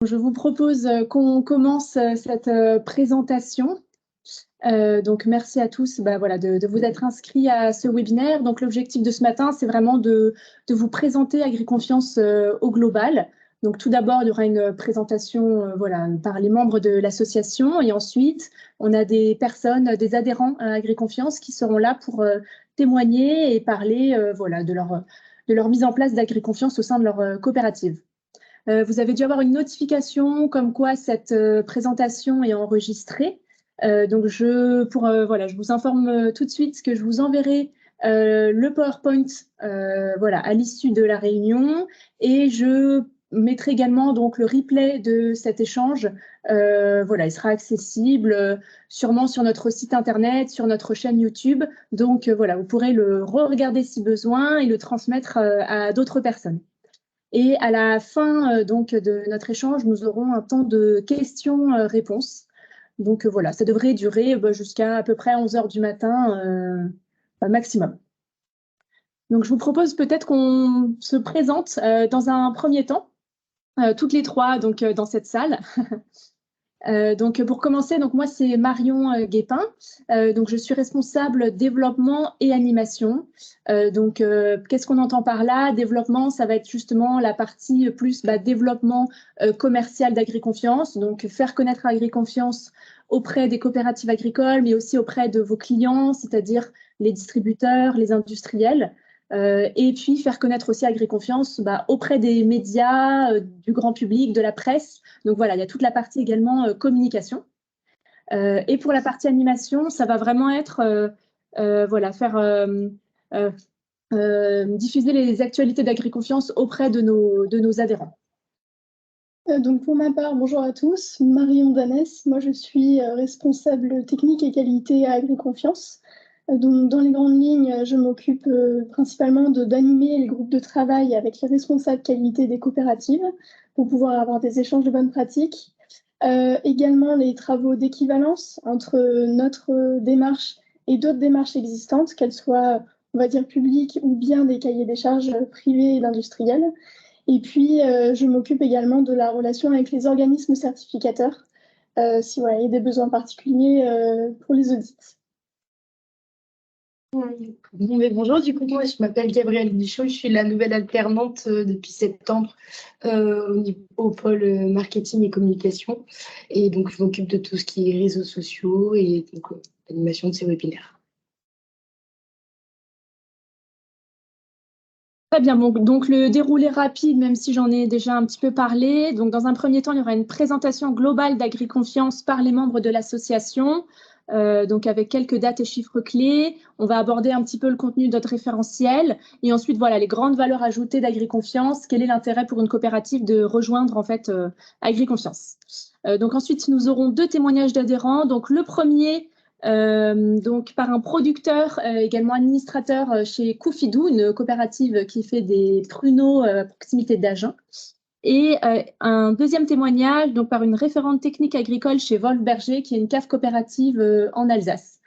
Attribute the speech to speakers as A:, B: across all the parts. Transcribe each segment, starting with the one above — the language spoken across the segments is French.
A: Je vous propose qu'on commence cette présentation. Donc, merci à tous de vous être inscrits à ce webinaire. Donc, l'objectif de ce matin, c'est vraiment de vous présenter AgriConfiance au global. Donc, tout d'abord, il y aura une présentation par les membres de l'association. Et ensuite, on a des personnes, des adhérents à AgriConfiance qui seront là pour témoigner et parler de leur mise en place d'AgriConfiance au sein de leur coopérative. Vous avez dû avoir une notification comme quoi cette présentation est enregistrée. Donc, je vous informe tout de suite que je vous enverrai le PowerPoint à l'issue de la réunion et je mettrai également donc le replay de cet échange. Il sera accessible sûrement sur notre site internet, sur notre chaîne YouTube. Donc, vous pourrez le re-regarder si besoin et le transmettre à d'autres personnes. Et à la fin de notre échange, nous aurons un temps de questions-réponses. Donc ça devrait durer jusqu'à à peu près 11 h du matin maximum. Donc je vous propose peut-être qu'on se présente dans un premier temps, toutes les trois dans cette salle. Donc pour commencer, moi c'est Marion Guépin, donc je suis responsable développement et animation. Qu'est-ce qu'on entend par là? Développement, ça va être justement la partie plus développement commercial d'AgriConfiance, donc faire connaître AgriConfiance auprès des coopératives agricoles, mais aussi auprès de vos clients, c'est-à-dire les distributeurs, les industriels. Et puis faire connaître aussi AgriConfiance auprès des médias, du grand public, de la presse. Donc voilà, il y a toute la partie également communication. Et pour la partie animation, ça va vraiment être diffuser les actualités d'AgriConfiance auprès de nos adhérents.
B: Donc pour ma part, bonjour à tous, Marion Danès, moi je suis responsable technique et qualité à AgriConfiance. Donc, dans les grandes lignes, je m'occupe principalement d'animer les groupes de travail avec les responsables qualité des coopératives pour pouvoir avoir des échanges de bonnes pratiques. Également les travaux d'équivalence entre notre démarche et d'autres démarches existantes, qu'elles soient, on va dire, publiques ou bien des cahiers des charges privés et d'industriels. Et puis, je m'occupe également de la relation avec les organismes certificateurs, si il y a des besoins particuliers pour les audits.
C: Bonjour, du coup, moi je m'appelle Gabrielle Bichot, je suis la nouvelle alternante depuis septembre au pôle marketing et communication. Et donc, je m'occupe de tout ce qui est réseaux sociaux et l'animation de ces webinaires.
A: Très bien, donc le déroulé rapide, même si j'en ai déjà un petit peu parlé. Donc, dans un premier temps, il y aura une présentation globale d'AgriConfiance par les membres de l'association. Donc avec quelques dates et chiffres clés, on va aborder un petit peu le contenu de notre référentiel et ensuite les grandes valeurs ajoutées d'AgriConfiance. Quel est l'intérêt pour une coopérative de rejoindre en fait AgriConfiance? Donc ensuite nous aurons 2 témoignages d'adhérents. Donc le premier par un producteur, également administrateur chez Koufidou, une coopérative qui fait des pruneaux à proximité d'Agen. Et un deuxième témoignage par une référente technique agricole chez Wolf Berger, qui est une cave coopérative en Alsace.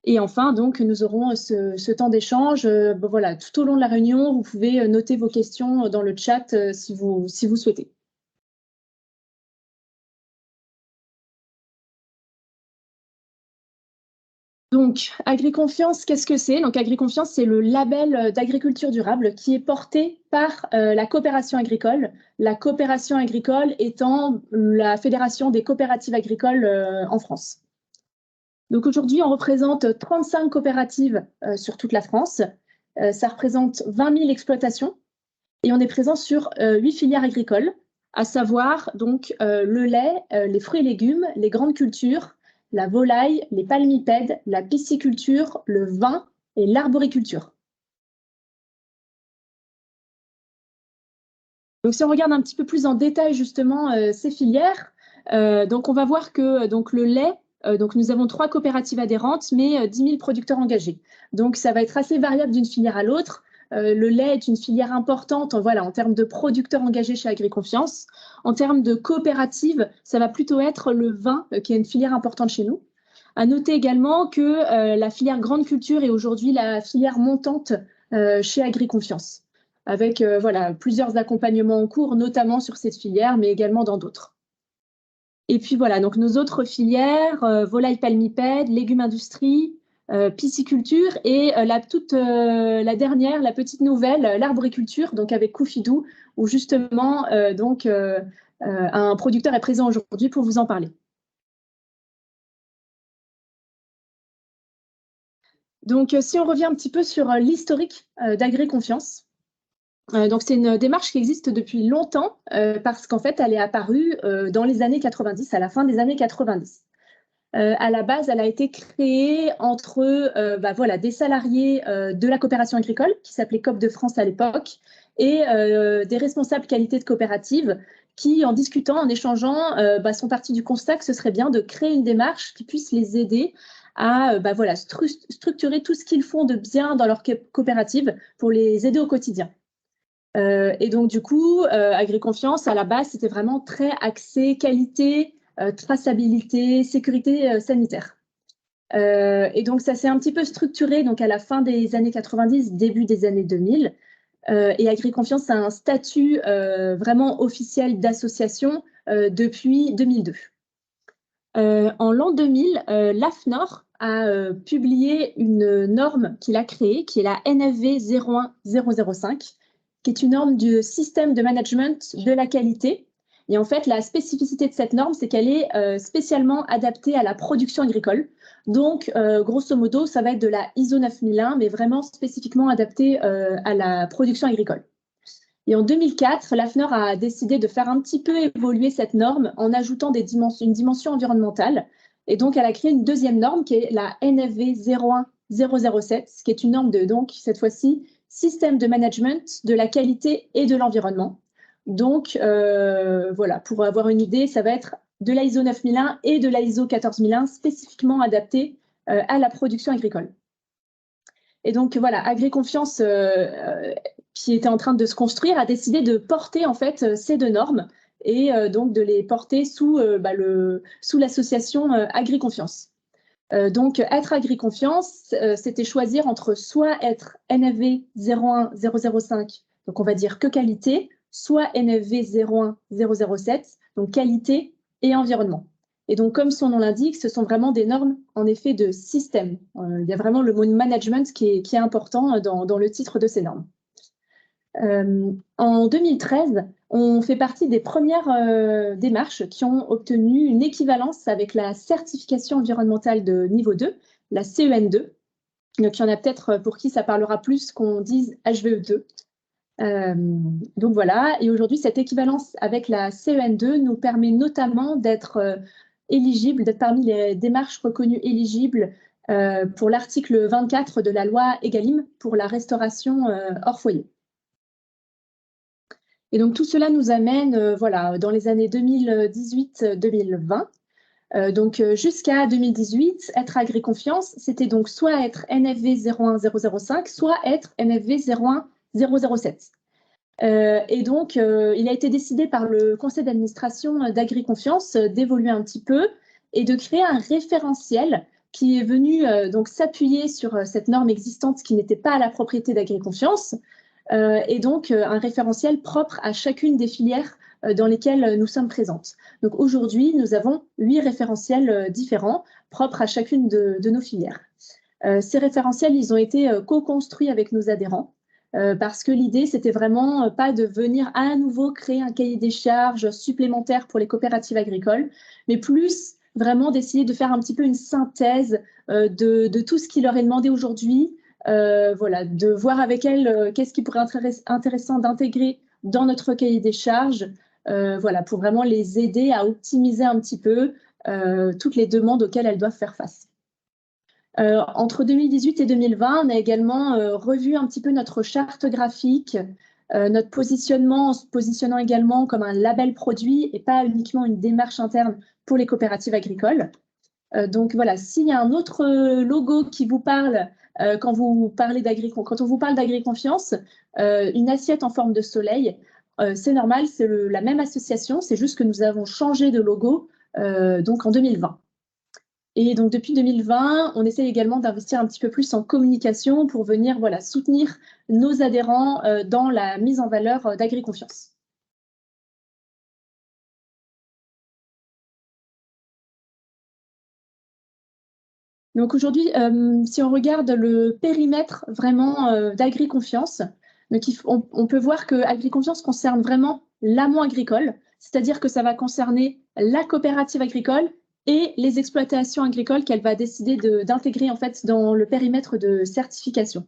A: Et enfin, nous aurons ce temps d'échange. Tout au long de la réunion, vous pouvez noter vos questions dans le chat si vous souhaitez. Donc, AgriConfiance, qu'est-ce que c'est? Donc, AgriConfiance, c'est le label d'agriculture durable qui est porté par la coopération agricole. La coopération agricole étant la fédération des coopératives agricoles en France. Donc, aujourd'hui, on représente 35 coopératives sur toute la France. Ça représente 20 000 exploitations et on est présent sur 8 filières agricoles, à savoir donc le lait, les fruits et légumes, les grandes cultures, la volaille, les palmipèdes, la pisciculture, le vin et l'arboriculture. Donc, si on regarde un petit peu plus en détail justement ces filières, on va voir que le lait, nous avons 3 coopératives adhérentes, mais 10 000 producteurs engagés. Donc, ça va être assez variable d'une filière à l'autre. Le lait est une filière importante en termes de producteurs engagés chez AgriConfiance. En termes de coopératives, ça va plutôt être le vin, qui est une filière importante chez nous. À noter également que la filière grande culture est aujourd'hui la filière montante chez AgriConfiance. avec voilà, plusieurs accompagnements en cours, notamment sur cette filière, mais également dans d'autres. Et puis voilà, donc nos autres filières, volaille palmipède, légumes industrie, pisciculture et la dernière, la petite nouvelle, l'arboriculture, donc avec Koufidou, où justement un producteur est présent aujourd'hui pour vous en parler. Donc si on revient un petit peu sur l'historique d'AgriConfiance, donc c'est une démarche qui existe depuis longtemps parce qu'en fait elle est apparue dans les années 90, à la fin des années 90. À la base, elle a été créée entre voilà, des salariés de la coopération agricole, qui s'appelait COP de France à l'époque, et des responsables qualité de coopérative qui, en discutant, en échangeant, sont partis du constat que ce serait bien de créer une démarche qui puisse les aider à voilà, structurer tout ce qu'ils font de bien dans leur coopérative pour les aider au quotidien. Et donc, du coup, AgriConfiance, à la base, c'était vraiment très axé qualité, traçabilité, sécurité sanitaire. Et donc, ça s'est un petit peu structuré donc, à la fin des années 90, début des années 2000. Et AgriConfiance a un statut vraiment officiel d'association depuis 2002. En l'an 2000, l'AFNOR a publié une norme qu'il a créée, qui est la NFV 01005, qui est une norme du système de management de la qualité. Et en fait, la spécificité de cette norme, c'est qu'elle est spécialement adaptée à la production agricole. Donc, grosso modo, ça va être de la ISO 9001, mais vraiment spécifiquement adaptée à la production agricole. Et en 2004, l'AFNOR a décidé de faire un petit peu évoluer cette norme en ajoutant une dimension environnementale. Et donc, elle a créé une deuxième norme qui est la NFV 01007, qui est une norme de, donc, cette fois-ci, système de management de la qualité et de l'environnement. Donc, voilà, pour avoir une idée, ça va être de la ISO 9001 et de la ISO 14001 spécifiquement adaptées à la production agricole. Et donc, voilà, AgriConfiance, qui était en train de se construire, a décidé de porter en fait ces deux normes et donc de les porter sous l'association AgriConfiance. Donc, être AgriConfiance, c'était choisir entre soit être NFV 01005, donc on va dire que qualité, soit NFV 01007, donc qualité et environnement. Et donc, comme son nom l'indique, ce sont vraiment des normes, en effet, de système. Il y a vraiment le mot management qui est important dans le titre de ces normes. En 2013, on fait partie des premières démarches qui ont obtenu une équivalence avec la certification environnementale de niveau 2, la CEN2. Donc, il y en a peut-être pour qui ça parlera plus qu'on dise HVE2. Donc voilà, et aujourd'hui, cette équivalence avec la CEN2 nous permet notamment d'être éligible, d'être parmi les démarches reconnues éligibles pour l'article 24 de la loi EGalim pour la restauration hors foyer. Et donc tout cela nous amène voilà, dans les années 2018-2020. Donc jusqu'à 2018, être AgriConfiance, c'était donc soit être NFV 01005, soit être NFV 01007. Et donc, il a été décidé par le conseil d'administration d'AgriConfiance d'évoluer un petit peu et de créer un référentiel qui est venu donc s'appuyer sur cette norme existante qui n'était pas à la propriété d'AgriConfiance et donc un référentiel propre à chacune des filières dans lesquelles nous sommes présentes. Donc aujourd'hui, nous avons 8 référentiels différents propres à chacune de nos filières. Ces référentiels, ils ont été co-construits avec nos adhérents. Parce que l'idée, c'était vraiment pas de venir à nouveau créer un cahier des charges supplémentaire pour les coopératives agricoles, mais plus vraiment d'essayer de faire un petit peu une synthèse de tout ce qui leur est demandé aujourd'hui, voilà, de voir avec elles qu'est-ce qui pourrait être intéressant d'intégrer dans notre cahier des charges, voilà, pour vraiment les aider à optimiser un petit peu toutes les demandes auxquelles elles doivent faire face. Entre 2018 et 2020, on a également revu un petit peu notre charte graphique, notre positionnement, en se positionnant également comme un label produit et pas uniquement une démarche interne pour les coopératives agricoles. Donc voilà, s'il y a un autre logo qui vous parle quand on vous parle d'AgriConfiance, une assiette en forme de soleil, c'est normal, c'est la même association, c'est juste que nous avons changé de logo donc en 2020. Et donc, depuis 2020, on essaie également d'investir un petit peu plus en communication pour venir soutenir nos adhérents dans la mise en valeur d'AgriConfiance. Donc aujourd'hui, si on regarde le périmètre vraiment d'AgriConfiance, on peut voir que AgriConfiance concerne vraiment l'amont agricole, c'est-à-dire que ça va concerner la coopérative agricole et les exploitations agricoles qu'elle va décider d'intégrer en fait dans le périmètre de certification.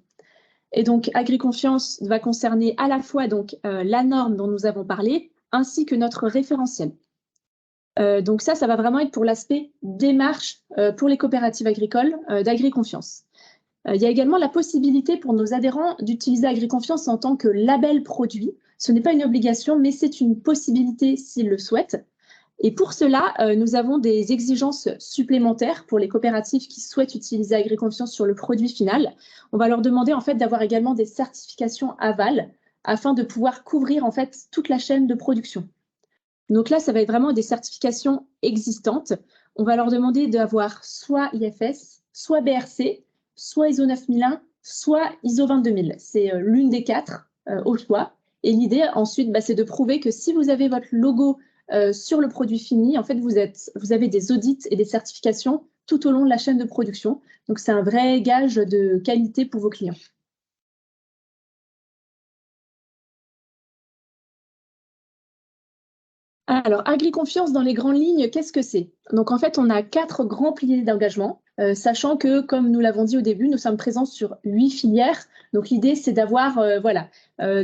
A: Et donc AgriConfiance va concerner à la fois donc la norme dont nous avons parlé, ainsi que notre référentiel. Donc ça va vraiment être pour l'aspect démarche pour les coopératives agricoles d'AgriConfiance. Il y a également la possibilité pour nos adhérents d'utiliser AgriConfiance en tant que label produit. Ce n'est pas une obligation, mais c'est une possibilité s'ils le souhaitent. Et pour cela, nous avons des exigences supplémentaires pour les coopératives qui souhaitent utiliser AgriConfiance sur le produit final. On va leur demander en fait d'avoir également des certifications aval afin de pouvoir couvrir en fait toute la chaîne de production. Donc là, ça va être vraiment des certifications existantes. On va leur demander d'avoir soit IFS, soit BRC, soit ISO 9001, soit ISO 22000. C'est l'une des quatre au choix. Et l'idée ensuite, c'est de prouver que si vous avez votre logo sur le produit fini, en fait, vous avez des audits et des certifications tout au long de la chaîne de production. Donc, c'est un vrai gage de qualité pour vos clients. Alors, AgriConfiance, dans les grandes lignes, qu'est-ce que c'est? Donc, en fait, on a 4 grands piliers d'engagement, sachant que, comme nous l'avons dit au début, nous sommes présents sur 8 filières. Donc, l'idée, c'est d'avoir,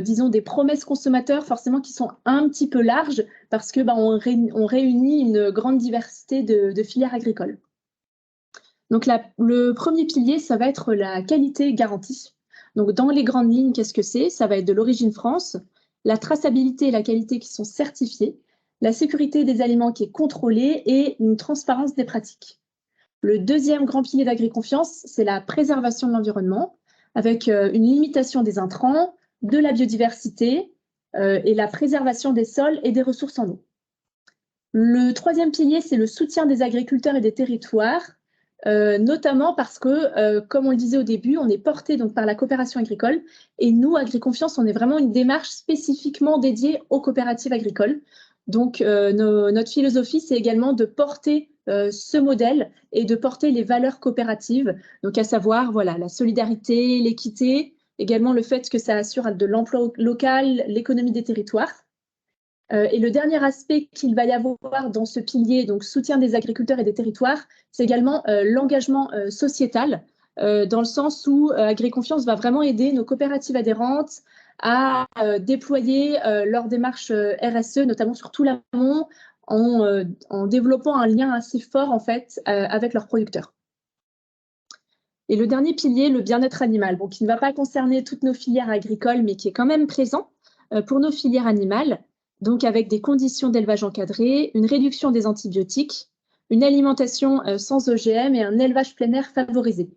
A: disons, des promesses consommateurs forcément qui sont un petit peu larges parce que on réunit une grande diversité de filières agricoles. Donc, le premier pilier, ça va être la qualité garantie. Donc, dans les grandes lignes, qu'est-ce que c'est? Ça va être de l'origine France, la traçabilité et la qualité qui sont certifiées, la sécurité des aliments qui est contrôlée et une transparence des pratiques. Le deuxième grand pilier d'AgriConfiance, c'est la préservation de l'environnement, avec une limitation des intrants, de la biodiversité et la préservation des sols et des ressources en eau. Le troisième pilier, c'est le soutien des agriculteurs et des territoires, notamment parce que, comme on le disait au début, on est porté donc par la coopération agricole et nous, AgriConfiance, on est vraiment une démarche spécifiquement dédiée aux coopératives agricoles. Donc, notre philosophie, c'est également de porter ce modèle et de porter les valeurs coopératives, donc à savoir la solidarité, l'équité, également le fait que ça assure de l'emploi local, l'économie des territoires. Et le dernier aspect qu'il va y avoir dans ce pilier, donc soutien des agriculteurs et des territoires, c'est également l'engagement sociétal, dans le sens où AgriConfiance va vraiment aider nos coopératives adhérentes à déployer leur démarche RSE, notamment sur tout l'amont, en développant un lien assez fort en fait avec leurs producteurs. Et le dernier pilier, le bien-être animal, qui ne va pas concerner toutes nos filières agricoles, mais qui est quand même présent pour nos filières animales, donc avec des conditions d'élevage encadrées, une réduction des antibiotiques, une alimentation sans OGM et un élevage plein air favorisé.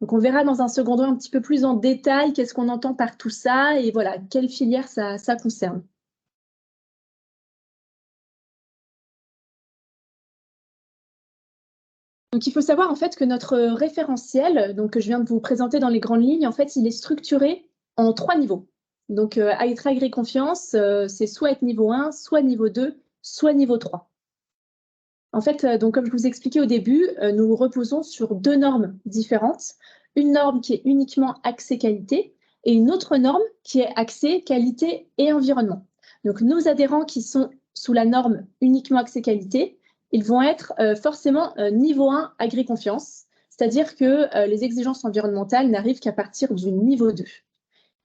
A: Donc on verra dans un second temps un petit peu plus en détail qu'est-ce qu'on entend par tout ça et quelle filière ça concerne. Donc, il faut savoir en fait que notre référentiel, donc que je viens de vous présenter dans les grandes lignes, en fait, il est structuré en 3 niveaux. Donc, être AgriConfiance, c'est soit être niveau 1, soit niveau 2, soit niveau 3. En fait, donc, comme je vous expliquais au début, nous reposons sur 2 normes différentes. Une norme qui est uniquement axée qualité et une autre norme qui est axée qualité et environnement. Donc, nos adhérents qui sont sous la norme uniquement axée qualité, ils vont être forcément niveau 1 AgriConfiance, c'est-à-dire que les exigences environnementales n'arrivent qu'à partir du niveau 2.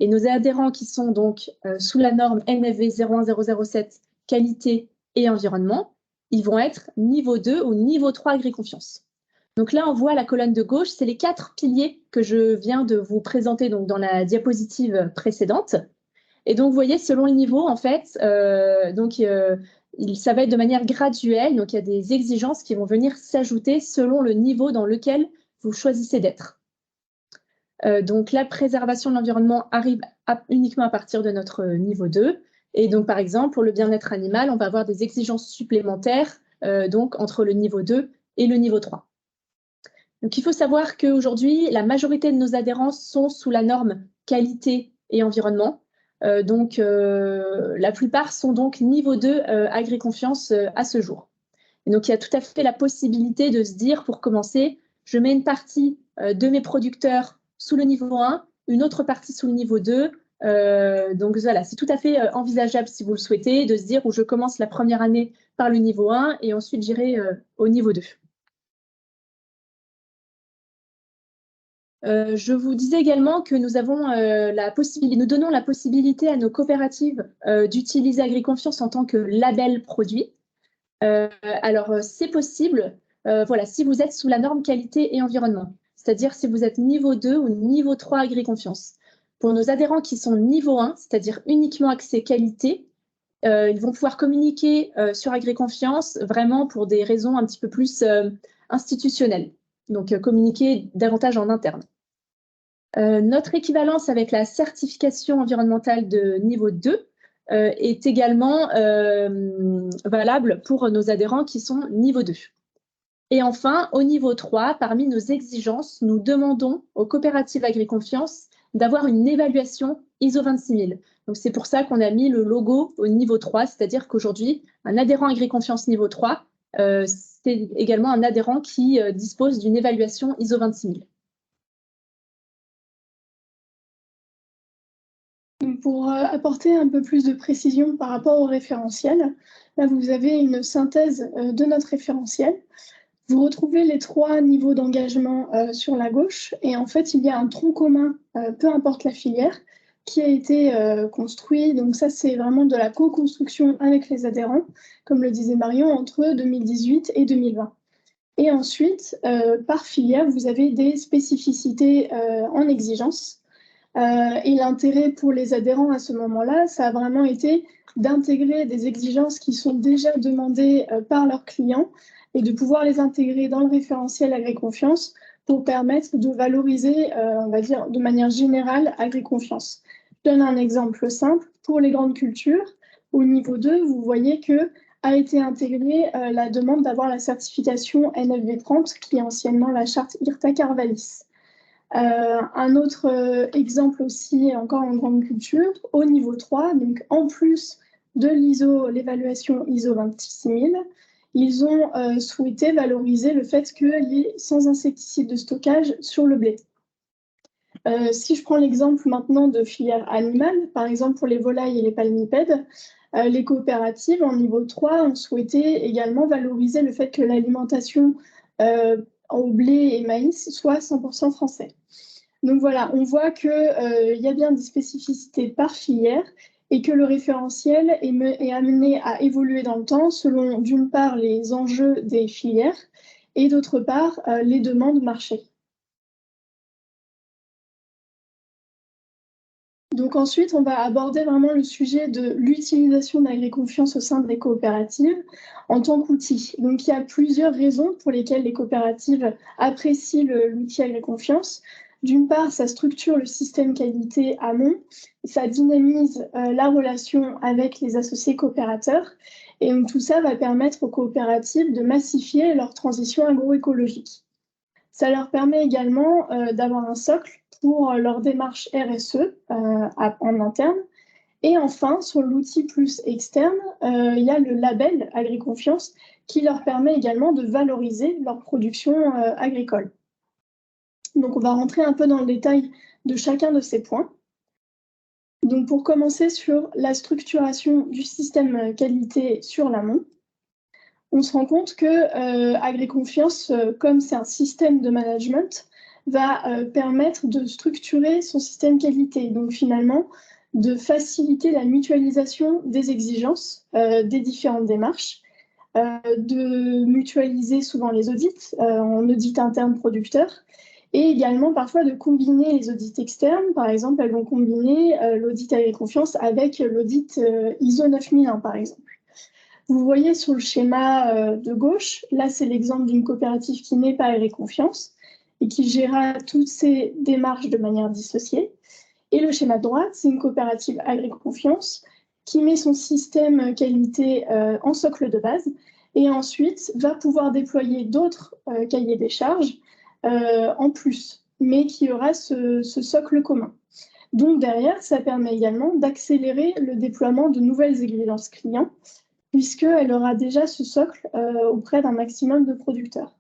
A: Et nos adhérents qui sont donc sous la norme NFV 01007 qualité et environnement, ils vont être niveau 2 ou niveau 3 AgriConfiance. Donc là, on voit la colonne de gauche, c'est les 4 piliers que je viens de vous présenter donc, dans la diapositive précédente. Et donc, vous voyez, selon le niveau, en fait, ça va être de manière graduelle. Donc, il y a des exigences qui vont venir s'ajouter selon le niveau dans lequel vous choisissez d'être. Donc, la préservation de l'environnement arrive uniquement à partir de notre niveau 2. Et donc, par exemple, pour le bien-être animal, on va avoir des exigences supplémentaires donc, entre le niveau 2 et le niveau 3. Donc, il faut savoir qu'aujourd'hui, la majorité de nos adhérents sont sous la norme qualité et environnement. La plupart sont donc niveau 2 agri-confiance à ce jour. Et donc, il y a tout à fait la possibilité de se dire, pour commencer, je mets une partie de mes producteurs sous le niveau 1, une autre partie sous le niveau 2. Donc voilà, c'est tout à fait envisageable si vous le souhaitez, de se dire où je commence la première année par le niveau 1 et ensuite j'irai au niveau 2. Je vous disais également que nous avons nous donnons la possibilité à nos coopératives d'utiliser AgriConfiance en tant que label produit. Alors, c'est possible, voilà, si vous êtes sous la norme qualité et environnement, c'est-à-dire si vous êtes niveau 2 ou niveau 3 AgriConfiance. Pour nos adhérents qui sont niveau 1, c'est-à-dire uniquement accès qualité, ils vont pouvoir communiquer sur AgriConfiance vraiment pour des raisons un petit peu plus institutionnelles, donc communiquer davantage en interne. Notre équivalence avec la certification environnementale de niveau 2 est également valable pour nos adhérents qui sont niveau 2. Et enfin, au niveau 3, parmi nos exigences, nous demandons aux coopératives AgriConfiance d'avoir une évaluation ISO 26000. Donc, c'est pour ça qu'on a mis le logo au niveau 3, c'est-à-dire qu'aujourd'hui, un adhérent AgriConfiance niveau 3, c'est également un adhérent qui dispose d'une évaluation ISO 26000.
B: Pour apporter un peu plus de précision par rapport au référentiel, là vous avez une synthèse de notre référentiel. Vous retrouvez les 3 niveaux d'engagement sur la gauche et en fait il y a un tronc commun, peu importe la filière, qui a été construit. Donc ça c'est vraiment de la co-construction avec les adhérents, comme le disait Marion, entre 2018 et 2020. Et ensuite, par filière, vous avez des spécificités en exigence. Et l'intérêt pour les adhérents à ce moment-là, ça a vraiment été d'intégrer des exigences qui sont déjà demandées par leurs clients et de pouvoir les intégrer dans le référentiel AgriConfiance pour permettre de valoriser, on va dire, de manière générale, AgriConfiance. Je donne un exemple simple. Pour les grandes cultures, au niveau 2, vous voyez que a été intégrée la demande d'avoir la certification NFV 30, qui est anciennement la charte IRTA-Carvalis. Un autre exemple aussi, encore en grande culture, au niveau 3, donc en plus de l'évaluation ISO 26000, ils ont souhaité valoriser le fait qu'il y ait sans insecticides de stockage sur le blé. Si je prends l'exemple maintenant de filière animale, par exemple pour les volailles et les palmipèdes, les coopératives en niveau 3 ont souhaité également valoriser le fait que l'alimentation au blé et maïs soit 100% français. Donc voilà, on voit qu'il y a bien des spécificités par filière et que le référentiel est amené à évoluer dans le temps selon d'une part les enjeux des filières et d'autre part les demandes marché. Donc ensuite, on va aborder vraiment le sujet de l'utilisation d'AgriConfiance au sein des coopératives en tant qu'outil. Donc il y a plusieurs raisons pour lesquelles les coopératives apprécient l'outil AgriConfiance. D'une part, ça structure le système qualité amont, ça dynamise la relation avec les associés coopérateurs et donc, tout ça va permettre aux coopératives de massifier leur transition agroécologique. Ça leur permet également d'avoir un socle pour leur démarche RSE en interne. Et enfin, sur l'outil plus externe, il y a le label AgriConfiance qui leur permet également de valoriser leur production agricole. Donc, on va rentrer un peu dans le détail de chacun de ces points. Donc, pour commencer sur la structuration du système qualité sur l'amont, on se rend compte que AgriConfiance, comme c'est un système de management, va permettre de structurer son système qualité. Donc finalement, de faciliter la mutualisation des exigences des différentes démarches, de mutualiser souvent les audits en audit interne producteur et également parfois de combiner les audits externes. Par exemple, elles vont combiner l'audit AgriConfiance avec l'audit ISO 9001 par exemple. Vous voyez sur le schéma de gauche, là c'est l'exemple d'une coopérative qui n'est pas AgriConfiance et qui gérera toutes ces démarches de manière dissociée. Et le schéma de droite, c'est une coopérative AgriConfiance qui met son système qualité en socle de base et ensuite va pouvoir déployer d'autres cahiers des charges en plus, mais qui aura ce socle commun. Donc derrière, ça permet également d'accélérer le déploiement de nouvelles exigences clients, puisqu'elle aura déjà ce socle auprès d'un maximum de producteurs.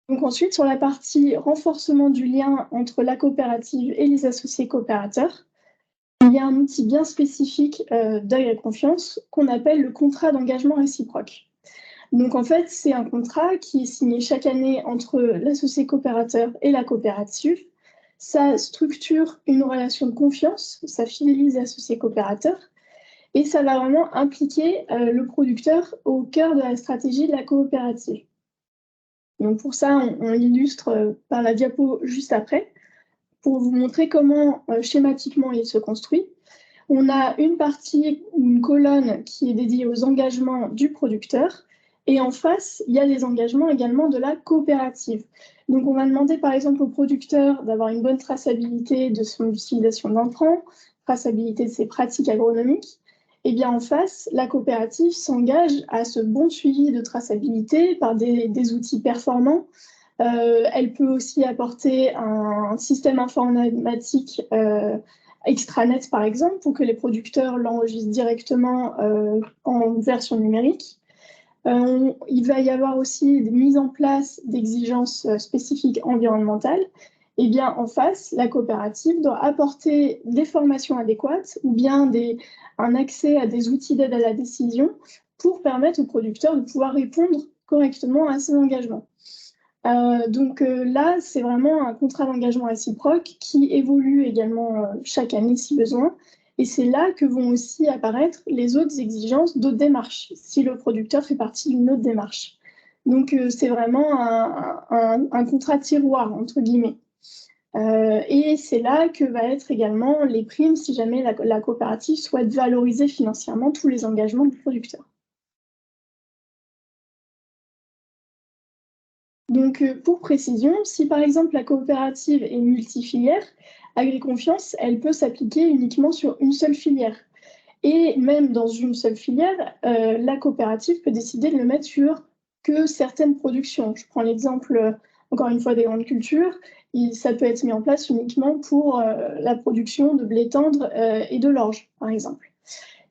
B: Donc ensuite, sur la partie renforcement du lien entre la coopérative et les associés coopérateurs, il y a un outil bien spécifique d'AgriConfiance qu'on appelle le contrat d'engagement réciproque. Donc en fait, c'est un contrat qui est signé chaque année entre l'associé coopérateur et la coopérative. Ça structure une relation de confiance, ça fidélise l'associé coopérateur et ça va vraiment impliquer le producteur au cœur de la stratégie de la coopérative. Donc pour ça, on l'illustre par la diapo juste après, pour vous montrer comment schématiquement il se construit. On a une partie, une colonne qui est dédiée aux engagements du producteur, et en face, il y a les engagements également de la coopérative. Donc on va demander par exemple au producteur d'avoir une bonne traçabilité de son utilisation d'intrants, traçabilité de ses pratiques agronomiques. Et bien en face, la coopérative s'engage à ce bon suivi de traçabilité par des outils performants. Elle peut aussi apporter un système informatique extranet, par exemple, pour que les producteurs l'enregistrent directement en version numérique. Il va y avoir aussi des mises en place d'exigences spécifiques environnementales. Et bien en face, la coopérative doit apporter des formations adéquates ou bien un accès à des outils d'aide à la décision pour permettre aux producteurs de pouvoir répondre correctement à ces engagements. Donc là, c'est vraiment un contrat d'engagement réciproque qui évolue également chaque année si besoin. Et c'est là que vont aussi apparaître les autres exigences d'autres démarches, si le producteur fait partie d'une autre démarche. Donc c'est vraiment un contrat tiroir, entre guillemets. Et c'est là que va être également les primes si jamais la coopérative souhaite valoriser financièrement tous les engagements du producteur. Donc, pour précision, si par exemple la coopérative est multifilière, AgriConfiance, elle peut s'appliquer uniquement sur une seule filière. Et même dans une seule filière, la coopérative peut décider de le mettre sur que certaines productions. Je prends l'exemple, encore une fois, des grandes cultures. Ça peut être mis en place uniquement pour la production de blé tendre et de l'orge, par exemple.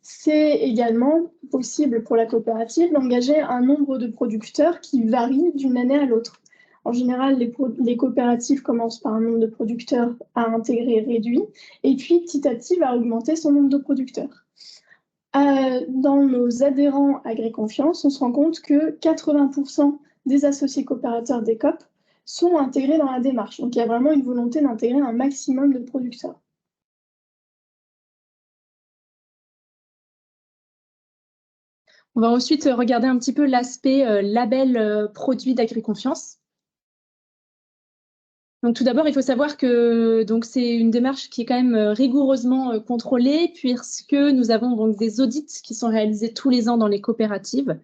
B: C'est également possible pour la coopérative d'engager un nombre de producteurs qui varie d'une année à l'autre. En général, les coopératives commencent par un nombre de producteurs à intégrer réduit, et puis petit à petit va augmenter son nombre de producteurs. Dans nos adhérents AgriConfiance, on se rend compte que 80% des associés coopérateurs des COP sont intégrés dans la démarche. Donc il y a vraiment une volonté d'intégrer un maximum de producteurs.
A: On va ensuite regarder un petit peu l'aspect label produit d'AgriConfiance. Donc tout d'abord, il faut savoir que c'est une démarche qui est quand même rigoureusement contrôlée, puisque nous avons donc des audits qui sont réalisés tous les ans dans les coopératives.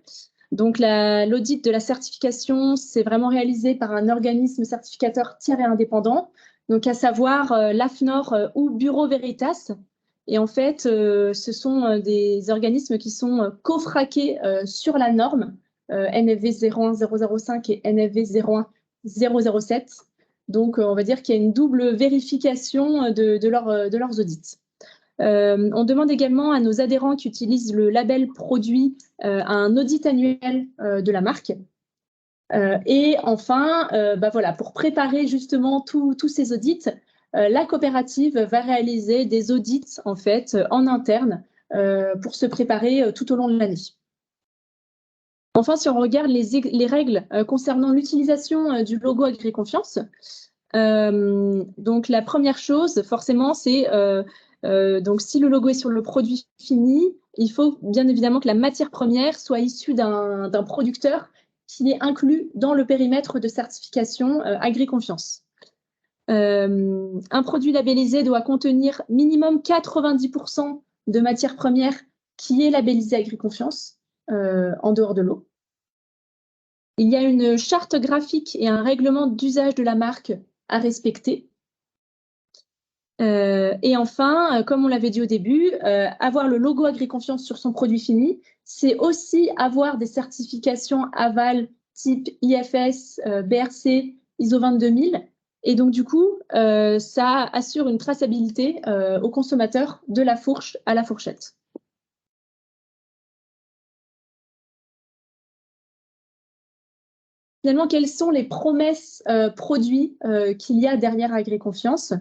A: Donc l'audit de la certification, c'est vraiment réalisé par un organisme certificateur tiers et indépendant, donc à savoir l'AFNOR ou Bureau Veritas. Et en fait, ce sont des organismes qui sont cofraqués sur la norme NFV 01005 et NFV 01007. Donc, on va dire qu'il y a une double vérification de leurs audits. On demande également à nos adhérents qui utilisent le label produit un audit annuel de la marque. Et enfin, voilà, pour préparer justement tous ces audits, la coopérative va réaliser des audits en fait en interne pour se préparer tout au long de l'année. Enfin, si on regarde les règles concernant l'utilisation du logo AgriConfiance, donc la première chose, forcément, c'est donc si le logo est sur le produit fini, il faut bien évidemment que la matière première soit issue d'un producteur qui est inclus dans le périmètre de certification AgriConfiance. Un produit labellisé doit contenir minimum 90% de matière première qui est labellisée AgriConfiance en dehors de l'eau. Il y a une charte graphique et un règlement d'usage de la marque à respecter. Et enfin, comme on l'avait dit au début, avoir le logo AgriConfiance sur son produit fini, c'est aussi avoir des certifications aval type IFS, BRC, ISO 22000. Et donc, du coup, ça assure une traçabilité au consommateur de la fourche à la fourchette. Finalement, quelles sont les promesses produits qu'il y a derrière AgriConfiance?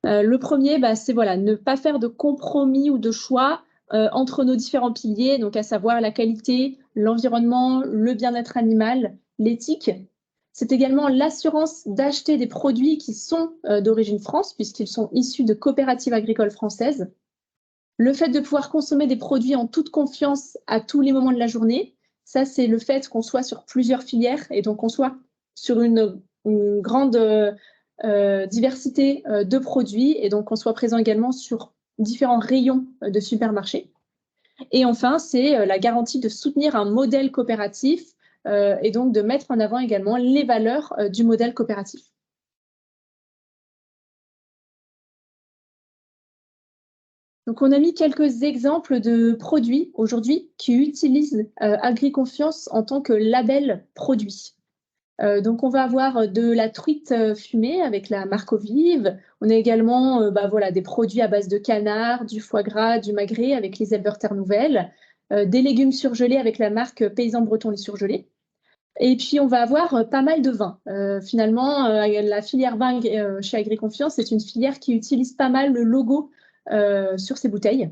A: Le premier, c'est voilà, ne pas faire de compromis ou de choix entre nos différents piliers, donc à savoir la qualité, l'environnement, le bien-être animal, l'éthique. C'est également l'assurance d'acheter des produits qui sont d'origine France, puisqu'ils sont issus de coopératives agricoles françaises. Le fait de pouvoir consommer des produits en toute confiance à tous les moments de la journée, ça c'est le fait qu'on soit sur plusieurs filières et donc qu'on soit sur une grande diversité de produits et donc qu'on soit présent également sur différents rayons de supermarchés. Et enfin, c'est la garantie de soutenir un modèle coopératif et donc de mettre en avant également les valeurs du modèle coopératif. Donc, on a mis quelques exemples de produits aujourd'hui qui utilisent AgriConfiance en tant que label produit. Donc, on va avoir de la truite fumée avec la marque Ovive. On a également voilà, des produits à base de canard, du foie gras, du magret avec les éleveurs Terre Nouvelle, des légumes surgelés avec la marque Paysan Breton les Surgelés. Et puis, on va avoir pas mal de vins. Finalement, la filière vin chez AgriConfiance, c'est une filière qui utilise pas mal le logo sur ses bouteilles.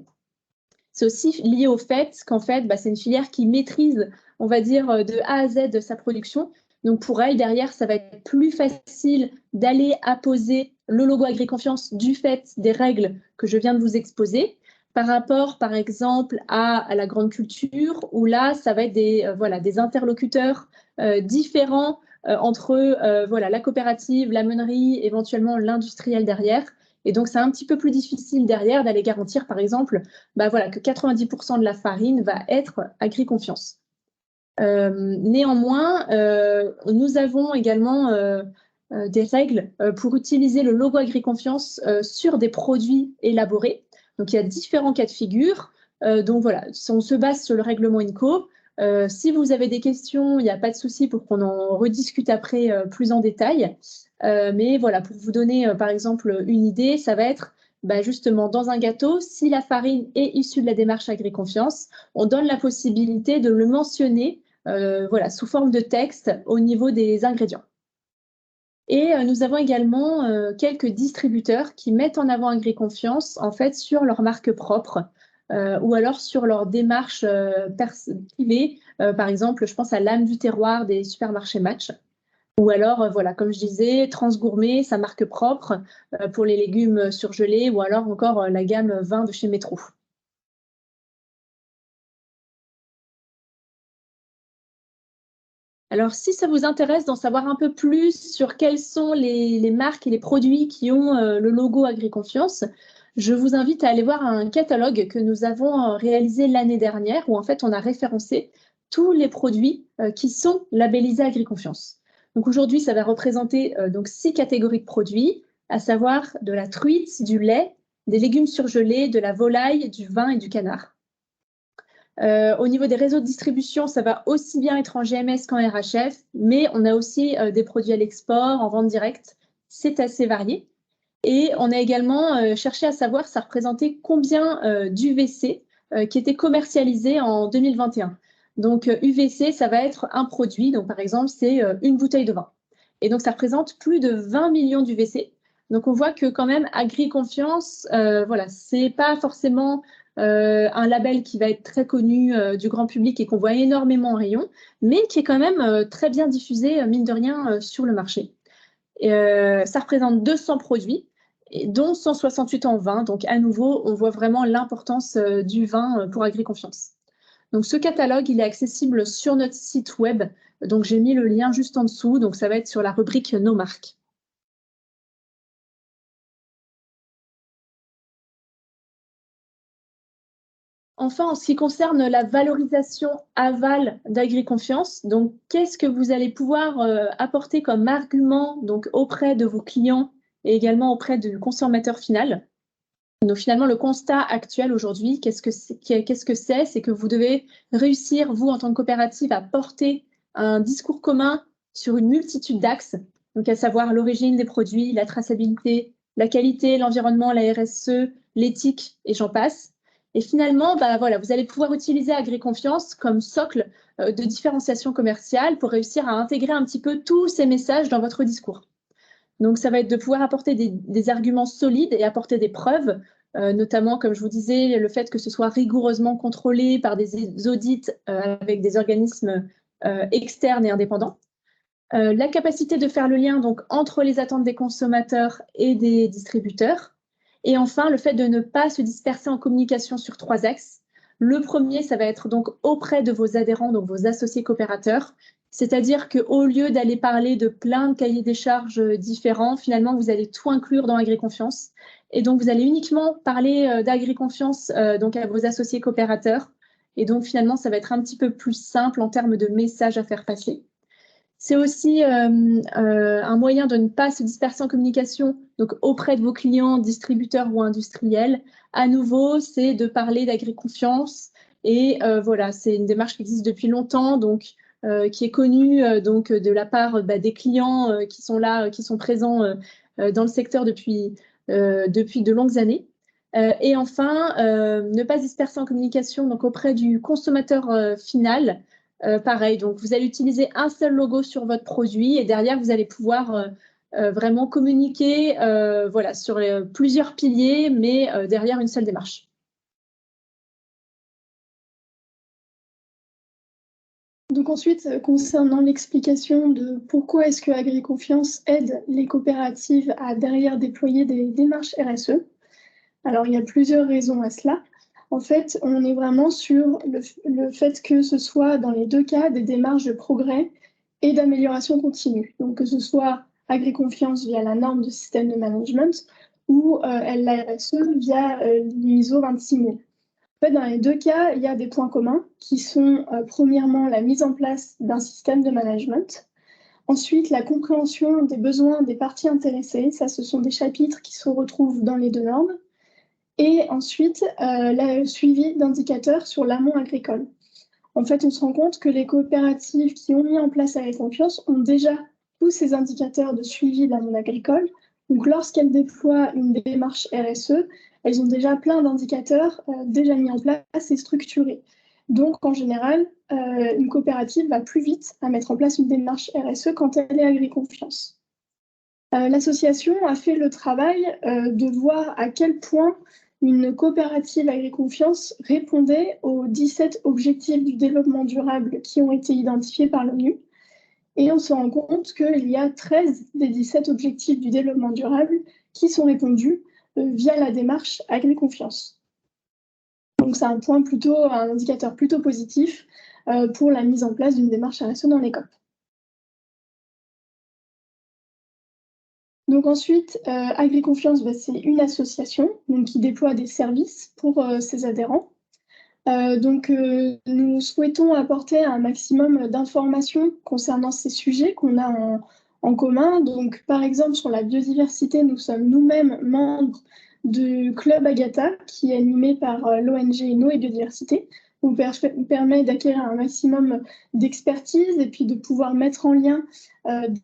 A: C'est aussi lié au fait qu'en fait, c'est une filière qui maîtrise, on va dire, de A à Z de sa production. Donc, pour elle, derrière, ça va être plus facile d'aller apposer le logo AgriConfiance du fait des règles que je viens de vous exposer par rapport, par exemple, à la grande culture, où là, ça va être des interlocuteurs différents entre voilà, la coopérative, la meunerie, éventuellement l'industriel derrière. Et donc, c'est un petit peu plus difficile derrière d'aller garantir, par exemple, voilà, que 90% de la farine va être AgriConfiance. Néanmoins, nous avons également des règles pour utiliser le logo AgriConfiance sur des produits élaborés. Donc, il y a différents cas de figure. Donc, voilà, on se base sur le règlement INCO. Si vous avez des questions, il n'y a pas de souci pour qu'on en rediscute après plus en détail. Mais voilà, pour vous donner par exemple une idée, ça va être justement dans un gâteau, si la farine est issue de la démarche AgriConfiance, on donne la possibilité de le mentionner voilà, sous forme de texte au niveau des ingrédients. Et nous avons également quelques distributeurs qui mettent en avant AgriConfiance en fait sur leur marque propre ou alors sur leur démarche privée. Par exemple, je pense à l'âme du terroir des supermarchés Match. Ou alors, voilà, comme je disais, Transgourmet, sa marque propre pour les légumes surgelés, ou alors encore la gamme vin de chez Métro. Alors, si ça vous intéresse d'en savoir un peu plus sur quelles sont les marques et les produits qui ont le logo AgriConfiance, je vous invite à aller voir un catalogue que nous avons réalisé l'année dernière, où en fait, on a référencé tous les produits qui sont labellisés AgriConfiance. Donc aujourd'hui, ça va représenter donc 6 catégories de produits, à savoir de la truite, du lait, des légumes surgelés, de la volaille, du vin et du canard. Au niveau des réseaux de distribution, ça va aussi bien être en GMS qu'en RHF, mais on a aussi des produits à l'export, en vente directe. C'est assez varié. Et on a également cherché à savoir ça représentait combien d'UVC qui étaient commercialisés en 2021. Donc, UVC, ça va être un produit. Donc, par exemple, c'est une bouteille de vin. Et donc, ça représente plus de 20 millions d'UVC. Donc, on voit que quand même, AgriConfiance, voilà, c'est pas forcément un label qui va être très connu du grand public et qu'on voit énormément en rayon, mais qui est quand même très bien diffusé, mine de rien, sur le marché. Et, ça représente 200 produits, dont 168 en vin. Donc, à nouveau, on voit vraiment l'importance du vin pour AgriConfiance. Donc, ce catalogue, il est accessible sur notre site web. Donc, j'ai mis le lien juste en dessous. Donc, ça va être sur la rubrique Nos marques. Enfin, en ce qui concerne la valorisation aval d'AgriConfiance, donc qu'est-ce que vous allez pouvoir apporter comme argument donc, auprès de vos clients et également auprès du consommateur final. Donc finalement, le constat actuel aujourd'hui, qu'est-ce que c'est? C'est que vous devez réussir, vous, en tant que coopérative, à porter un discours commun sur une multitude d'axes, donc à savoir l'origine des produits, la traçabilité, la qualité, l'environnement, la RSE, l'éthique, et j'en passe. Et finalement, voilà, vous allez pouvoir utiliser AgriConfiance comme socle de différenciation commerciale pour réussir à intégrer un petit peu tous ces messages dans votre discours. Donc, ça va être de pouvoir apporter des arguments solides et apporter des preuves, notamment, comme je vous disais, le fait que ce soit rigoureusement contrôlé par des audits avec des organismes externes et indépendants. La capacité de faire le lien donc, entre les attentes des consommateurs et des distributeurs. Et enfin, le fait de ne pas se disperser en communication sur 3 axes. Le premier, ça va être donc auprès de vos adhérents, donc vos associés coopérateurs. C'est-à-dire qu'au lieu d'aller parler de plein de cahiers des charges différents, finalement, vous allez tout inclure dans AgriConfiance. Et donc, vous allez uniquement parler d'AgriConfiance donc à vos associés coopérateurs. Et donc, finalement, ça va être un petit peu plus simple en termes de messages à faire passer. C'est aussi un moyen de ne pas se disperser en communication donc auprès de vos clients, distributeurs ou industriels. À nouveau, c'est de parler d'AgriConfiance. Et voilà, c'est une démarche qui existe depuis longtemps, donc qui est connue donc, de la part des clients qui sont là, qui sont présents dans le secteur depuis de longues années. Et enfin, ne pas se disperser en communication donc, auprès du consommateur final. Pareil, donc vous allez utiliser un seul logo sur votre produit et derrière, vous allez pouvoir vraiment communiquer voilà, sur plusieurs piliers, mais derrière une seule démarche.
B: Donc ensuite, concernant l'explication de pourquoi est-ce que AgriConfiance aide les coopératives à derrière déployer des démarches RSE, alors il y a plusieurs raisons à cela. En fait, on est vraiment sur le fait que ce soit dans les deux cas des démarches de progrès et d'amélioration continue. Donc que ce soit AgriConfiance via la norme de système de management ou la RSE via l'ISO 26000. En fait, dans les deux cas, il y a des points communs qui sont premièrement la mise en place d'un système de management. Ensuite, la compréhension des besoins des parties intéressées. Ça, ce sont des chapitres qui se retrouvent dans les deux normes. Et ensuite, le suivi d'indicateurs sur l'amont agricole. En fait, on se rend compte que les coopératives qui ont mis en place AgriConfiance ont déjà tous ces indicateurs de suivi de l'amont agricole. Donc, lorsqu'elles déploient une démarche RSE, elles ont déjà plein d'indicateurs déjà mis en place et structurés. Donc, en général, une coopérative va plus vite à mettre en place une démarche RSE quand elle est AgriConfiance. L'association a fait le travail de voir à quel point une coopérative AgriConfiance répondait aux 17 objectifs du développement durable qui ont été identifiés par l'ONU. Et on se rend compte qu'il y a 13 des 17 objectifs du développement durable qui sont répondus via la démarche AgriConfiance. Donc c'est un indicateur plutôt positif pour la mise en place d'une démarche RSE dans les COP. Donc ensuite, AgriConfiance, c'est une association donc, qui déploie des services pour ses adhérents. Nous souhaitons apporter un maximum d'informations concernant ces sujets qu'on a en commun. Donc, par exemple, sur la biodiversité, nous sommes nous-mêmes membres du Club Agatha, qui est animé par l'ONG Eau et Biodiversité, qui nous permet d'acquérir un maximum d'expertise et puis de pouvoir mettre en lien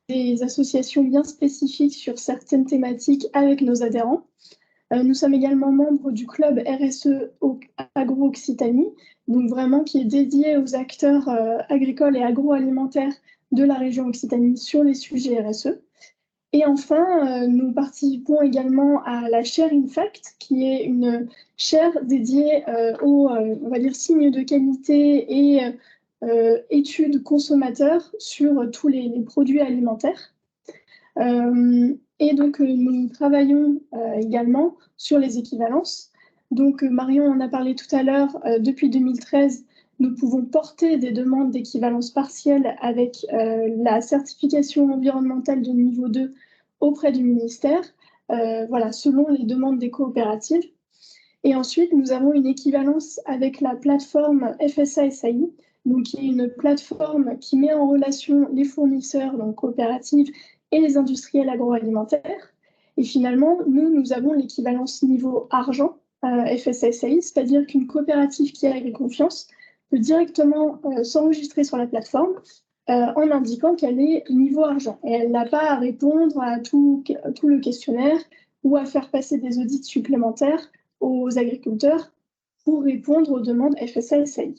B: des associations bien spécifiques sur certaines thématiques avec nos adhérents. Nous sommes également membres du club RSE Agro-Occitanie, donc vraiment qui est dédié aux acteurs agricoles et agroalimentaires de la région Occitanie sur les sujets RSE. Et enfin, nous participons également à la Share Infact, qui est une chaire dédiée aux on va dire, signes de qualité et études consommateurs sur tous les produits alimentaires. Et donc, nous travaillons également sur les équivalences. Donc, Marion en a parlé tout à l'heure. Depuis 2013, nous pouvons porter des demandes d'équivalence partielle avec la certification environnementale de niveau 2 auprès du ministère, voilà, selon les demandes des coopératives. Et ensuite, nous avons une équivalence avec la plateforme FSA-SAI, donc qui est une plateforme qui met en relation les fournisseurs, donc coopératives, et les industriels agroalimentaires. Et finalement, nous avons l'équivalence niveau argent, FSSAI, c'est-à-dire qu'une coopérative qui a AgriConfiance peut directement s'enregistrer sur la plateforme en indiquant qu'elle est niveau argent. Et elle n'a pas à répondre à tout le questionnaire ou à faire passer des audits supplémentaires aux agriculteurs pour répondre aux demandes FSA-SAI.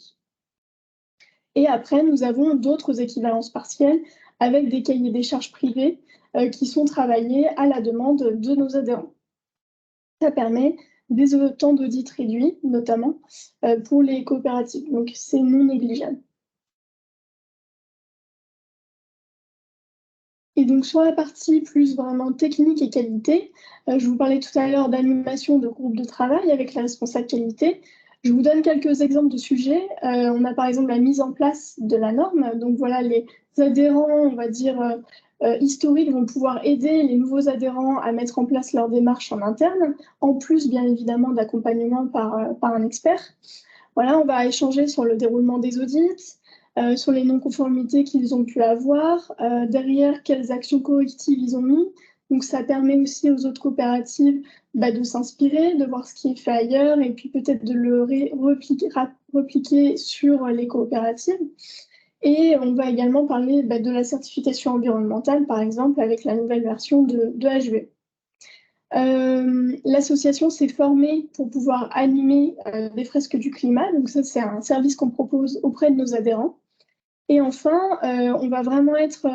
B: Et après, nous avons d'autres équivalences partielles avec des cahiers des charges privés qui sont travaillés à la demande de nos adhérents. Ça permet des temps d'audit réduits, notamment pour les coopératives. Donc, c'est non négligeable. Et donc, sur la partie plus vraiment technique et qualité, je vous parlais tout à l'heure d'animation de groupe de travail avec la responsable qualité. Je vous donne quelques exemples de sujets. On a par exemple la mise en place de la norme. Donc voilà, les adhérents, on va dire, historiques vont pouvoir aider les nouveaux adhérents à mettre en place leur démarche en interne, en plus bien évidemment d'accompagnement par un expert. Voilà, on va échanger sur le déroulement des audits, sur les non-conformités qu'ils ont pu avoir, derrière quelles actions correctives ils ont mis. Donc ça permet aussi aux autres coopératives de s'inspirer, de voir ce qui est fait ailleurs et puis peut-être de le repliquer sur les coopératives. Et on va également parler de la certification environnementale, par exemple, avec la nouvelle version de HV. L'association s'est formée pour pouvoir animer des fresques du climat. Donc ça, c'est un service qu'on propose auprès de nos adhérents. Et enfin, on va vraiment être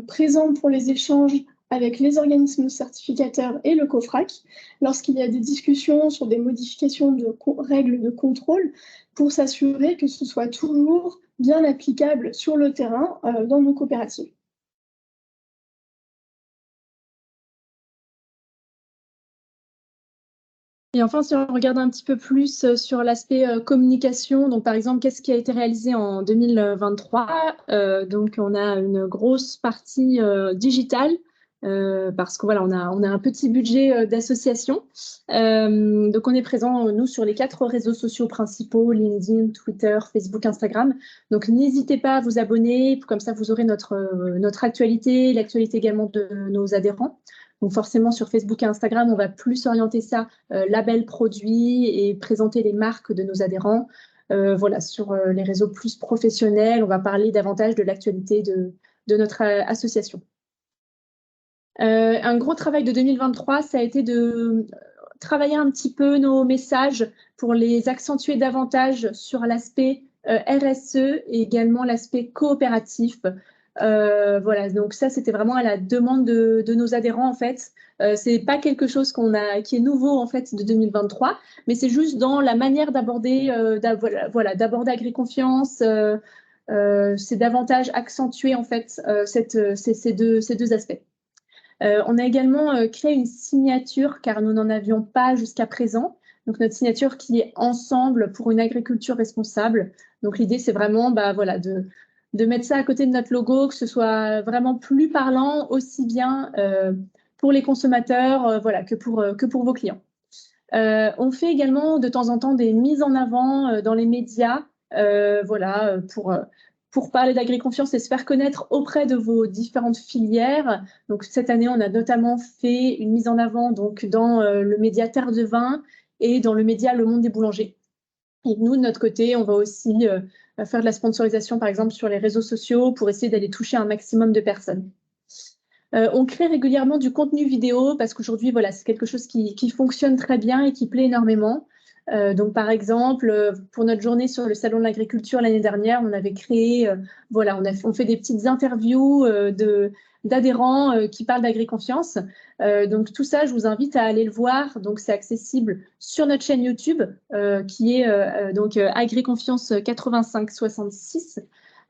B: présent pour les échanges avec les organismes certificateurs et le COFRAC lorsqu'il y a des discussions sur des modifications de règles de contrôle pour s'assurer que ce soit toujours bien applicable sur le terrain dans nos coopératives.
A: Et enfin, si on regarde un petit peu plus sur l'aspect communication, donc par exemple, qu'est-ce qui a été réalisé en 2023 donc on a une grosse partie digitale parce que voilà, on a un petit budget d'association. Donc on est présent, nous, sur les 4 réseaux sociaux principaux, LinkedIn, Twitter, Facebook, Instagram. Donc n'hésitez pas à vous abonner, comme ça vous aurez notre actualité, l'actualité également de nos adhérents. Donc forcément, sur Facebook et Instagram, on va plus orienter ça label produit et présenter les marques de nos adhérents. Voilà, sur les réseaux plus professionnels, on va parler davantage de l'actualité de notre association. Un gros travail de 2023, ça a été de travailler un petit peu nos messages pour les accentuer davantage sur l'aspect RSE et également l'aspect coopératif. Voilà, donc ça, c'était vraiment à la demande de nos adhérents, en fait. C'est pas quelque chose qui est nouveau, en fait, de 2023, mais c'est juste dans la manière d'aborder d'aborder AgriConfiance. C'est davantage accentuer, en fait, ces deux aspects. On a également créé une signature, car nous n'en avions pas jusqu'à présent. Donc, notre signature qui est Ensemble pour une agriculture responsable. Donc, l'idée, c'est vraiment de mettre ça à côté de notre logo, que ce soit vraiment plus parlant, aussi bien pour les consommateurs que pour vos clients. On fait également de temps en temps des mises en avant dans les médias pour parler d'AgriConfiance et se faire connaître auprès de vos différentes filières. Donc, cette année, on a notamment fait une mise en avant donc, dans le média Terre de Vin et dans le média Le Monde des Boulangers. Et nous, de notre côté, on va aussi faire de la sponsorisation, par exemple, sur les réseaux sociaux pour essayer d'aller toucher un maximum de personnes. On crée régulièrement du contenu vidéo parce qu'aujourd'hui, voilà, c'est quelque chose qui fonctionne très bien et qui plaît énormément. Donc, par exemple, pour notre journée sur le Salon de l'Agriculture l'année dernière, on avait créé, on fait des petites interviews d'adhérents qui parlent d'AgriConfiance. Donc, tout ça, je vous invite à aller le voir. Donc, c'est accessible sur notre chaîne YouTube qui est AgriConfiance 8566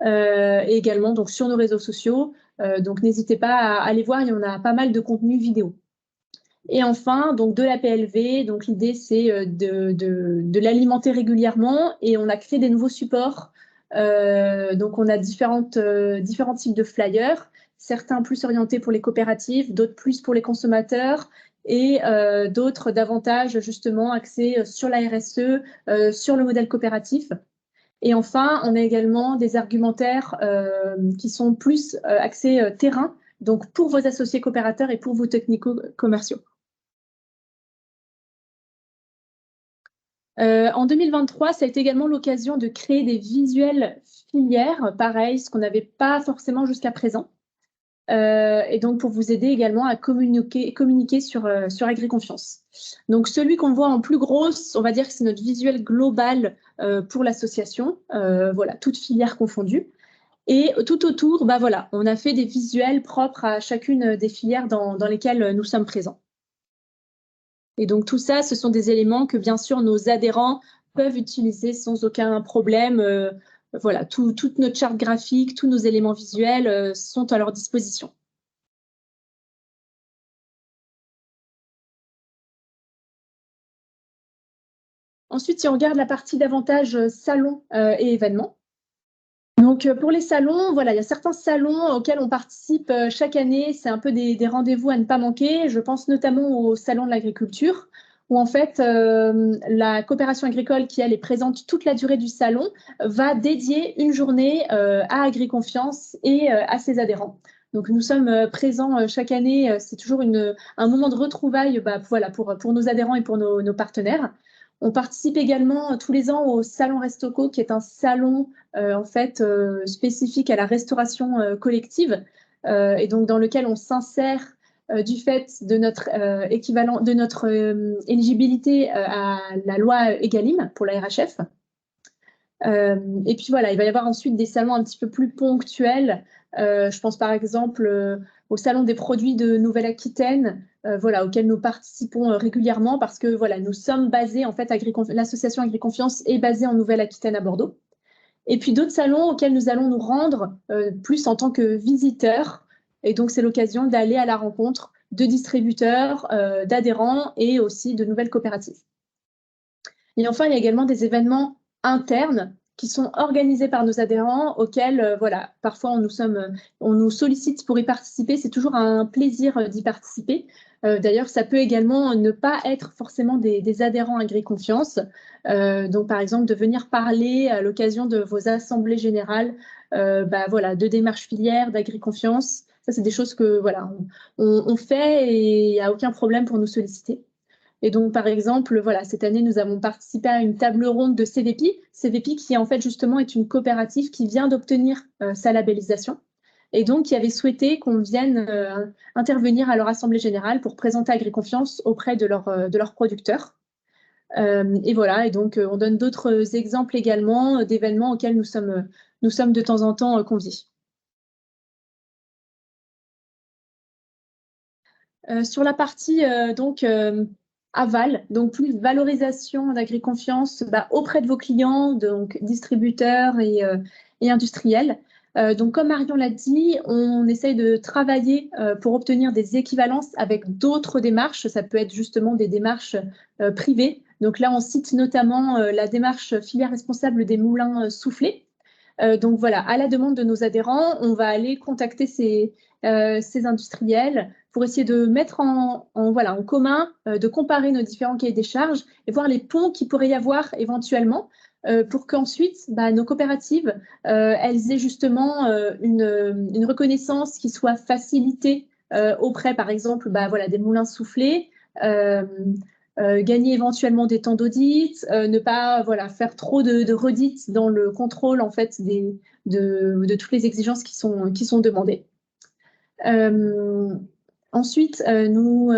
A: et également donc, sur nos réseaux sociaux. Donc, n'hésitez pas à aller voir, il y en a pas mal de contenu vidéo. Et enfin, donc de la PLV, donc l'idée c'est de l'alimenter régulièrement et on a créé des nouveaux supports. Donc on a différents types de flyers, certains plus orientés pour les coopératives, d'autres plus pour les consommateurs et d'autres davantage justement axés sur la RSE, sur le modèle coopératif. Et enfin, on a également des argumentaires qui sont plus axés terrain, donc pour vos associés coopérateurs et pour vos technico-commerciaux. En 2023, ça a été également l'occasion de créer des visuels filières, pareil, ce qu'on n'avait pas forcément jusqu'à présent. Et donc pour vous aider également à communiquer sur AgriConfiance. Donc celui qu'on voit en plus grosse, on va dire que c'est notre visuel global pour l'association, voilà, toutes filières confondues. Et tout autour, bah voilà, on a fait des visuels propres à chacune des filières dans lesquelles nous sommes présents. Et donc tout ça, ce sont des éléments que bien sûr nos adhérents peuvent utiliser sans aucun problème. Voilà, toute notre charte graphique, tous nos éléments visuels sont à leur disposition. Ensuite, si on regarde la partie davantage salons et événements. Donc, pour les salons, voilà, il y a certains salons auxquels on participe chaque année. C'est un peu des rendez-vous à ne pas manquer. Je pense notamment au Salon de l'agriculture, où en fait, la coopération agricole qui, elle, est présente toute la durée du salon, va dédier une journée à AgriConfiance et à ses adhérents. Donc, nous sommes présents chaque année. C'est toujours un moment de retrouvailles voilà, pour nos adhérents et pour nos partenaires. On participe également tous les ans au Salon Restocco, qui est un salon en fait spécifique à la restauration collective et donc dans lequel on s'insère du fait de notre équivalent, de notre éligibilité à la loi Egalim pour la RHF. Et puis voilà, il va y avoir ensuite des salons un petit peu plus ponctuels. Je pense par exemple au Salon des produits de Nouvelle-Aquitaine, voilà, auquel nous participons régulièrement parce que voilà, nous sommes basés, en fait, l'association AgriConfiance est basée en Nouvelle-Aquitaine à Bordeaux. Et puis d'autres salons auxquels nous allons nous rendre plus en tant que visiteurs. Et donc, c'est l'occasion d'aller à la rencontre de distributeurs, d'adhérents et aussi de nouvelles coopératives. Et enfin, il y a également des événements internes qui sont organisés par nos adhérents, auxquels, voilà, parfois on nous sollicite pour y participer. C'est toujours un plaisir d'y participer. D'ailleurs, ça peut également ne pas être forcément des adhérents AgriConfiance. Donc, par exemple, de venir parler à l'occasion de vos assemblées générales, voilà, de démarches filières, d'AgriConfiance. Ça, c'est des choses que voilà, on fait et il n'y a aucun problème pour nous solliciter. Et donc, par exemple, voilà, cette année, nous avons participé à une table ronde de CVPI. CVPI qui, en fait, justement, est une coopérative qui vient d'obtenir sa labellisation et donc qui avait souhaité qu'on vienne intervenir à leur assemblée générale pour présenter AgriConfiance auprès de leurs producteurs. Et voilà, et donc on donne d'autres exemples également d'événements auxquels nous sommes de temps en temps conviés. Sur la partie donc aval, donc plus valorisation d'AgriConfiance auprès de vos clients, donc distributeurs et industriels. Donc comme Marion l'a dit, on essaye de travailler pour obtenir des équivalences avec d'autres démarches. Ça peut être justement des démarches privées. Donc là, on cite notamment la démarche filière responsable des moulins soufflés. Donc voilà, à la demande de nos adhérents, on va aller contacter ces industriels pour essayer de mettre en commun, de comparer nos différents cahiers des charges et voir les ponts qu'il pourrait y avoir éventuellement pour qu'ensuite nos coopératives, elles aient justement une reconnaissance qui soit facilitée auprès, par exemple, voilà, des moulins soufflés, gagner éventuellement des temps d'audit, ne pas voilà, faire trop de redites dans le contrôle en fait, de toutes les exigences qui sont demandées. Ensuite, nous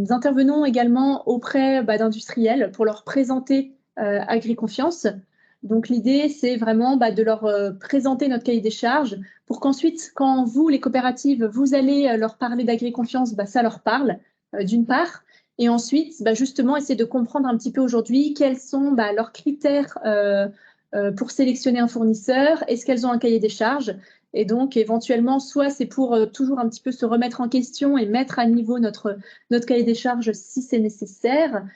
A: intervenons également auprès d'industriels pour leur présenter AgriConfiance. Donc l'idée, c'est vraiment de leur présenter notre cahier des charges pour qu'ensuite, quand vous, les coopératives, vous allez leur parler d'AgriConfiance, ça leur parle d'une part. Et ensuite, justement, essayer de comprendre un petit peu aujourd'hui quels sont leurs critères pour sélectionner un fournisseur. Est-ce qu'elles ont un cahier des charges? Et donc, éventuellement, soit c'est pour toujours un petit peu se remettre en question et mettre à niveau notre cahier des charges si c'est nécessaire.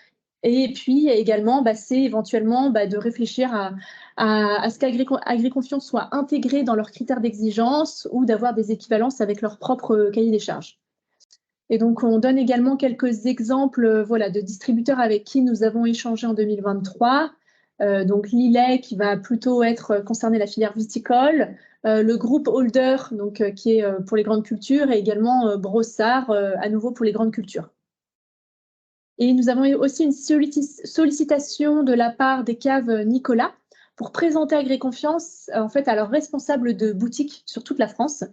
A: Et puis également, c'est éventuellement de réfléchir à ce qu'AgriConfiance soit intégré dans leurs critères d'exigence ou d'avoir des équivalences avec leur propre cahier des charges. Et donc, on donne également quelques exemples voilà, de distributeurs avec qui nous avons échangé en 2023. Donc, Lillet, qui va plutôt être concerné la filière viticole. le groupe Holder, donc, qui est pour les grandes cultures, et également Brossard, à nouveau pour les grandes cultures. Et nous avons eu aussi une sollicitation de la part des caves Nicolas pour présenter AgriConfiance en fait, à leurs responsables de boutique sur toute la France.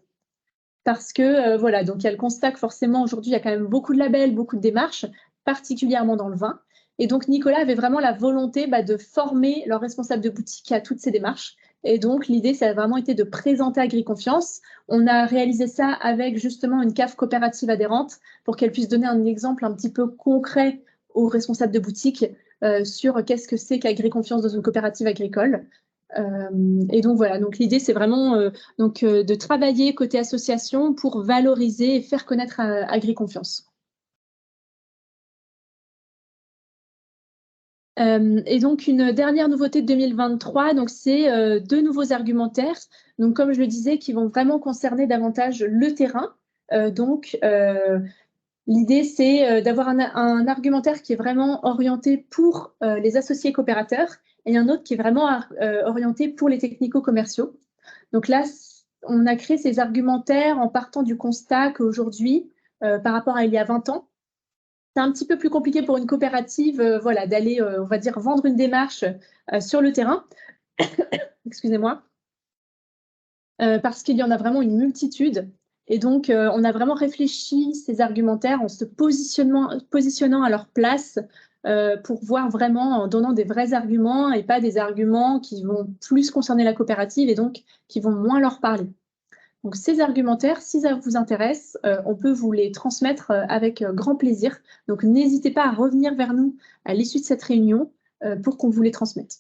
A: Parce que, voilà, donc il y a le constat que forcément aujourd'hui, il y a quand même beaucoup de labels, beaucoup de démarches, particulièrement dans le vin. Et donc Nicolas avait vraiment la volonté de former leurs responsables de boutique à toutes ces démarches. Et donc l'idée, ça a vraiment été de présenter AgriConfiance. On a réalisé ça avec justement une cave coopérative adhérente pour qu'elle puisse donner un exemple un petit peu concret aux responsables de boutique sur qu'est-ce que c'est qu'AgriConfiance dans une coopérative agricole. Et donc voilà, donc l'idée c'est vraiment de travailler côté association pour valoriser et faire connaître AgriConfiance. Et donc une dernière nouveauté de 2023, donc c'est 2 nouveaux argumentaires, donc comme je le disais, qui vont vraiment concerner davantage le terrain. L'idée c'est d'avoir un argumentaire qui est vraiment orienté pour les associés coopérateurs et un autre qui est vraiment orienté pour les technico-commerciaux. Donc là, on a créé ces argumentaires en partant du constat qu'aujourd'hui, par rapport à il y a 20 ans, c'est un petit peu plus compliqué pour une coopérative voilà, d'aller, on va dire, vendre une démarche sur le terrain. Excusez-moi. Parce qu'il y en a vraiment une multitude. Et donc, on a vraiment réfléchi ces argumentaires en se positionnant à leur place pour voir vraiment en donnant des vrais arguments et pas des arguments qui vont plus concerner la coopérative et donc qui vont moins leur parler. Donc, ces argumentaires, si ça vous intéresse, on peut vous les transmettre avec grand plaisir. Donc, n'hésitez pas à revenir vers nous à l'issue de cette réunion pour qu'on vous les transmette.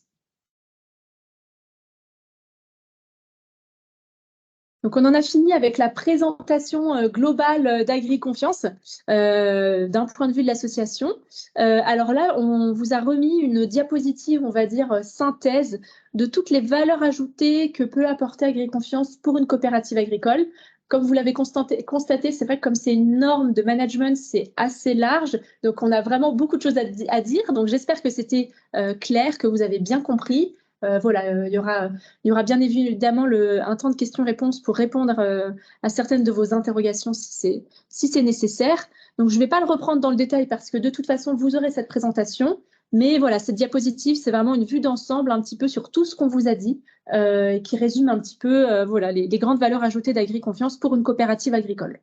A: Donc, on en a fini avec la présentation globale d'AgriConfiance d'un point de vue de l'association. Alors là, on vous a remis une diapositive, on va dire, synthèse de toutes les valeurs ajoutées que peut apporter AgriConfiance pour une coopérative agricole. Comme vous l'avez constaté, c'est vrai que comme c'est une norme de management, c'est assez large. Donc, on a vraiment beaucoup de choses à dire. Donc, j'espère que c'était clair, que vous avez bien compris. Voilà, il y aura bien évidemment un temps de questions-réponses pour répondre à certaines de vos interrogations si c'est nécessaire. Donc, je ne vais pas le reprendre dans le détail parce que de toute façon, vous aurez cette présentation. Mais voilà, cette diapositive, c'est vraiment une vue d'ensemble un petit peu sur tout ce qu'on vous a dit, qui résume un petit peu voilà, les grandes valeurs ajoutées d'AgriConfiance pour une coopérative agricole.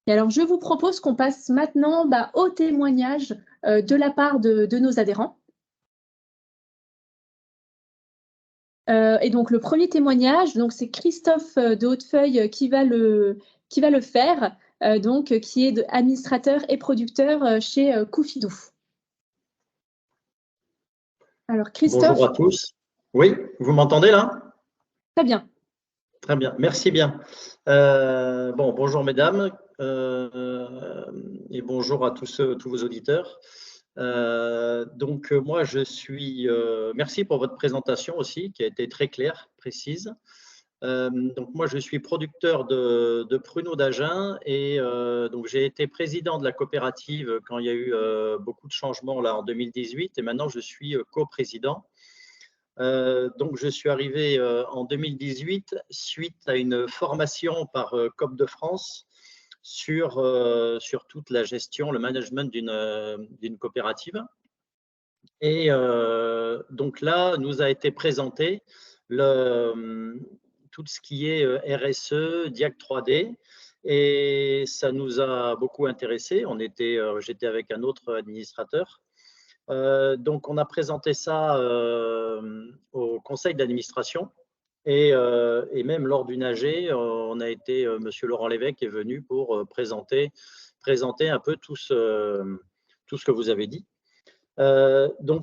A: Et alors, je vous propose qu'on passe maintenant au témoignage de la part de nos adhérents. Et donc, le premier témoignage, c'est Christophe de Hautefeuille qui va le faire, qui est administrateur et producteur chez Koufidou. Alors, Christophe.
D: Bonjour à tous. Oui, vous m'entendez là?
A: Très bien.
D: Très bien, merci bien. Bonjour mesdames et bonjour à tous vos auditeurs. Moi, je suis… merci pour votre présentation aussi, qui a été très claire, précise. Moi, je suis producteur de pruneaux d'Agen et j'ai été président de la coopérative quand il y a eu beaucoup de changements là en 2018 et maintenant je suis coprésident. Je suis arrivé en 2018 suite à une formation par COP de France sur toute la gestion, le management d'une coopérative. Et donc là, nous a été présenté tout ce qui est RSE, Diag 3D, et ça nous a beaucoup intéressés. J'étais avec un autre administrateur. On a présenté ça au conseil d'administration et même lors d'une AG, on a été, monsieur Laurent Lévesque est venu pour présenter un peu tout ce que vous avez dit.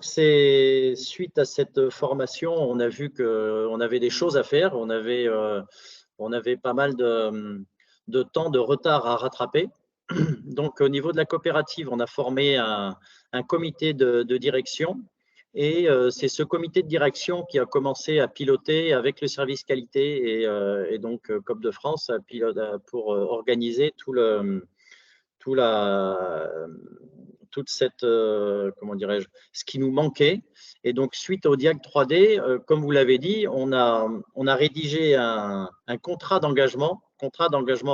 D: C'est suite à cette formation, on a vu qu'on avait des choses à faire, on avait pas mal de temps de retard à rattraper. Donc, au niveau de la coopérative, on a formé un comité de direction et c'est ce comité de direction qui a commencé à piloter avec le service qualité et donc COP de France pour organiser toute toute cette, comment dirais-je, ce qui nous manquait. Et donc, suite au Diag 3D, comme vous l'avez dit, on a rédigé un contrat d'engagement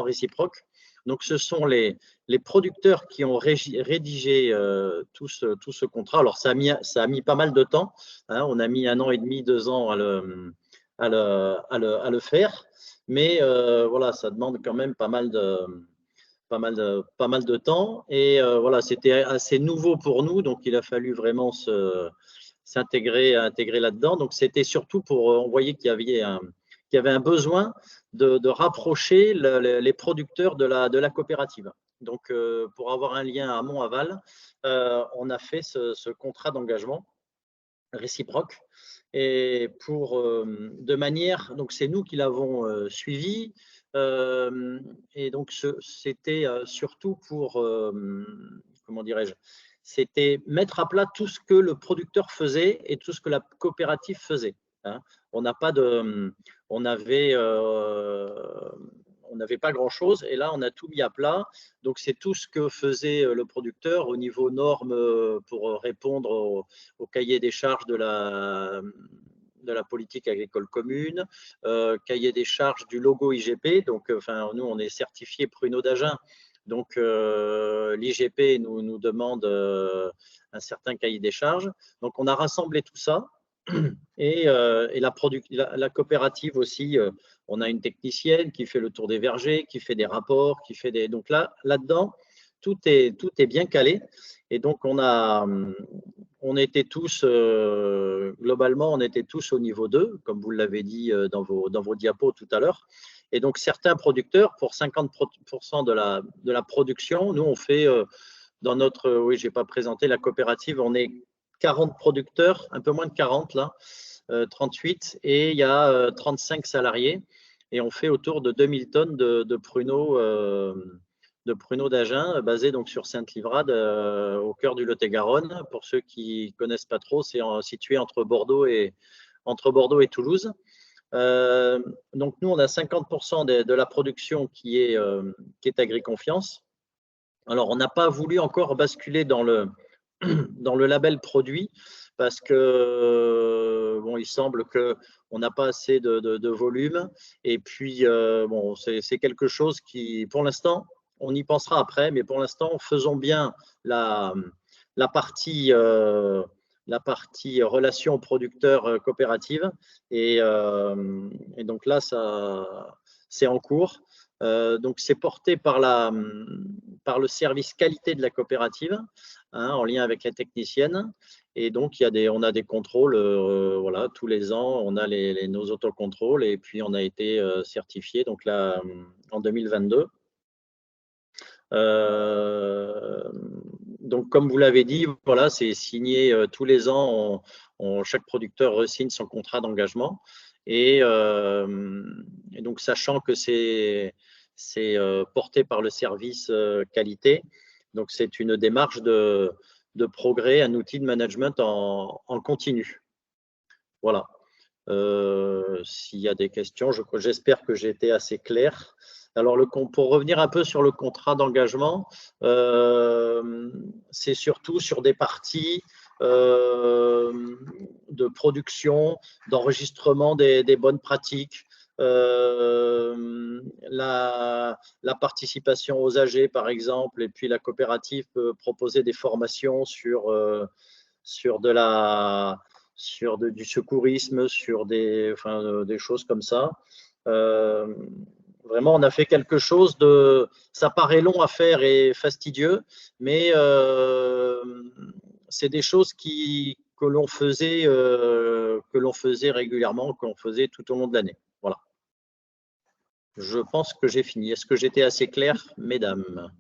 D: réciproque. Donc, ce sont les producteurs qui ont rédigé tout ce contrat. Alors, ça a mis pas mal de temps. Hein, on a mis 1 an et demi, 2 ans à le faire. Mais voilà, ça demande quand même pas mal de temps. Et voilà, c'était assez nouveau pour nous. Donc, il a fallu vraiment intégrer là-dedans. Donc, c'était surtout pour, on voyait qu'il y avait un besoin de rapprocher les producteurs de la coopérative. Donc, pour avoir un lien amont-aval, on a fait ce contrat d'engagement réciproque. Et de manière, donc c'est nous qui l'avons suivi. Et donc, c'était surtout pour, comment dirais-je, c'était mettre à plat tout ce que le producteur faisait et tout ce que la coopérative faisait. Hein. On n'avait pas grand-chose et là, on a tout mis à plat. Donc, c'est tout ce que faisait le producteur au niveau normes pour répondre au cahier des charges de la politique agricole commune, cahier des charges du logo IGP. Donc, nous, on est certifié Pruneau d'Agen. Donc, l'IGP nous demande un certain cahier des charges. Donc, on a rassemblé tout ça. Et la coopérative aussi, on a une technicienne qui fait le tour des vergers, qui fait des rapports, qui fait des… Donc là-dedans, tout est bien calé. Et donc, on était tous, globalement, on était tous au niveau 2, comme vous l'avez dit dans vos diapos tout à l'heure. Et donc, certains producteurs, pour 50% de la production, nous, on fait dans notre… Oui, je n'ai pas présenté la coopérative, on est 40 producteurs, un peu moins de 40 là, 38, et il y a 35 salariés. Et on fait autour de 2000 tonnes de pruneaux d'Agen, basés donc sur Sainte-Livrade, au cœur du Lot-et-Garonne. Pour ceux qui ne connaissent pas trop, c'est situé entre Bordeaux et Toulouse. Donc nous, on a 50% de la production qui est Agriconfiance. Alors, on n'a pas voulu encore basculer dans le label produit parce que il semble qu'on n'a pas assez de volume. Et puis, c'est quelque chose qui, pour l'instant, on y pensera après, mais pour l'instant, faisons bien la partie relation producteur coopérative. Et donc là, c'est en cours. Donc, c'est porté par le service qualité de la coopérative, hein, en lien avec la technicienne. Et donc, on a des contrôles, voilà, tous les ans, on a nos autocontrôles et puis on a été certifié donc là, en 2022. Donc, comme vous l'avez dit, voilà, c'est signé tous les ans, chaque producteur re-signe son contrat d'engagement. Et donc, sachant que c'est porté par le service qualité, donc c'est une démarche de progrès, un outil de management en continu. Voilà. S'il y a des questions, j'espère que j'ai été assez clair. Alors, pour revenir un peu sur le contrat d'engagement, c'est surtout sur des parties de production, d'enregistrement des bonnes pratiques, la participation aux AG, par exemple, et puis la coopérative peut proposer des formations sur du secourisme, sur des choses comme ça. Vraiment, on a fait quelque chose ça paraît long à faire et fastidieux, mais c'est des choses que l'on faisait régulièrement, qu'on faisait tout au long de l'année. Voilà. Je pense que j'ai fini. Est-ce que j'étais assez clair, mesdames ?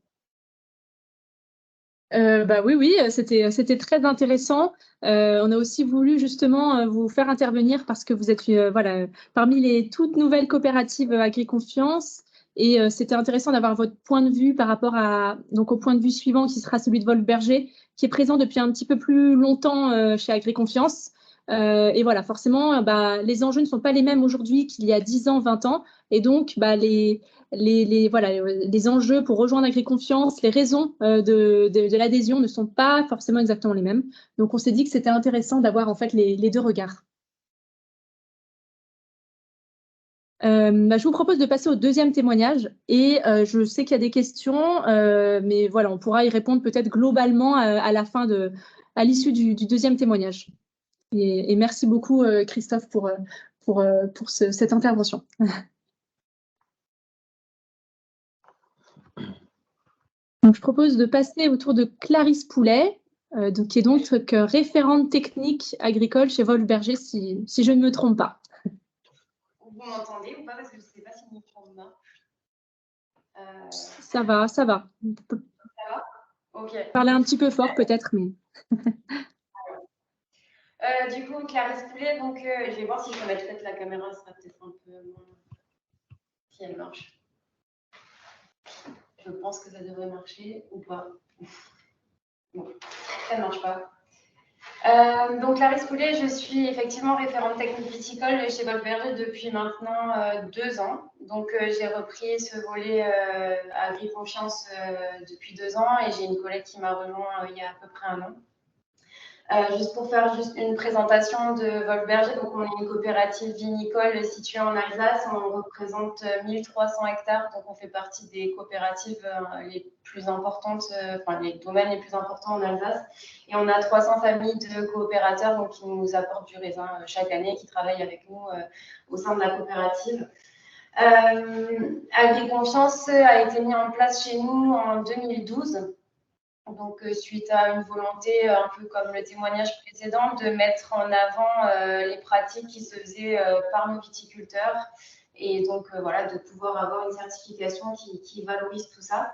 A: Oui, c'était très intéressant. On a aussi voulu justement vous faire intervenir parce que vous êtes parmi les toutes nouvelles coopératives Agriconfiance et c'était intéressant d'avoir votre point de vue par rapport au point de vue suivant qui sera celui de Wolf Berger qui est présent depuis un petit peu plus longtemps chez Agriconfiance. Et voilà, forcément, les enjeux ne sont pas les mêmes aujourd'hui qu'il y a 10 ans, 20 ans. Et donc, les enjeux pour rejoindre AgriConfiance, les raisons de l'adhésion ne sont pas forcément exactement les mêmes. Donc, on s'est dit que c'était intéressant d'avoir en fait les deux regards. Je vous propose de passer au deuxième témoignage et je sais qu'il y a des questions, mais voilà, on pourra y répondre peut-être globalement à l'issue du deuxième témoignage. Et merci beaucoup Christophe pour cette intervention. Donc, je propose de passer au tour de Clarisse Poulet, qui est donc référente technique agricole chez Wolf Berger, si je ne me trompe pas.
E: Vous m'entendez ou pas? Parce que je ne sais pas si le micro marche.
A: Ça va.
E: Ça va? Ok.
A: Parler un petit peu fort peut-être, mais...
E: Du coup, Clarisse Poulet, donc je vais voir si je peux mettre peut-être la caméra, ça sera peut-être un peu moins... Si elle marche. Je pense que ça devrait marcher ou pas. Bon, ça ne marche pas. Donc Clarisse Poulet, je suis effectivement référente technique viticole chez Wolf Berger depuis maintenant 2 ans. Donc j'ai repris ce volet AgriConfiance depuis 2 ans et j'ai une collègue qui m'a rejoint il y a à peu près 1 an. Juste pour faire une présentation de Wolf Berger, donc on est une coopérative vinicole située en Alsace, on représente 1300 hectares, donc on fait partie des coopératives les plus importantes, les domaines les plus importants en Alsace, et on a 300 familles de coopérateurs donc, qui nous apportent du raisin chaque année, qui travaillent avec nous au sein de la coopérative. AgriConfiance a été mis en place chez nous en 2012. Donc, suite à une volonté, un peu comme le témoignage précédent, de mettre en avant les pratiques qui se faisaient par nos viticulteurs et donc voilà, de pouvoir avoir une certification qui valorise tout ça.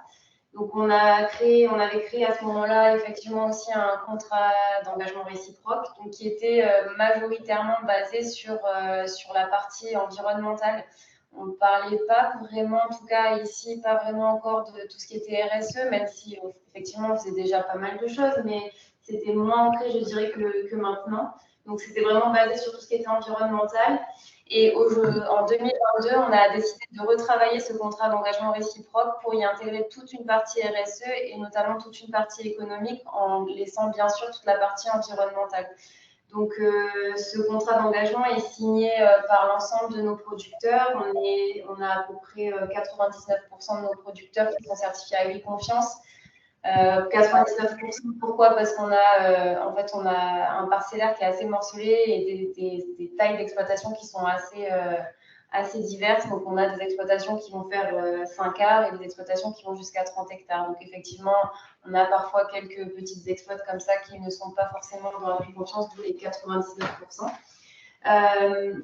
E: Donc, on avait créé à ce moment-là effectivement aussi un contrat d'engagement réciproque, donc qui était majoritairement basé sur la partie environnementale. On ne parlait pas vraiment, en tout cas ici, pas vraiment encore de tout ce qui était RSE, même si effectivement on faisait déjà pas mal de choses, mais c'était moins ancré, je dirais, que maintenant. Donc c'était vraiment basé sur tout ce qui était environnemental. Et en 2022, on a décidé de retravailler ce contrat d'engagement réciproque pour y intégrer toute une partie RSE et notamment toute une partie économique en laissant bien sûr toute la partie environnementale. Donc, ce contrat d'engagement est signé par l'ensemble de nos producteurs. On a à peu près 99% de nos producteurs qui sont certifiés AgriConfiance. 99%, pourquoi? Parce qu'on a, on a un parcellaire qui est assez morcelé et des tailles d'exploitation qui sont assez diverses. Donc, on a des exploitations qui vont faire 5 arts et des exploitations qui vont jusqu'à 30 hectares. Donc, effectivement, on a parfois quelques petites exploits comme ça qui ne sont pas forcément dans l'AgriConfiance, d'où les 99%.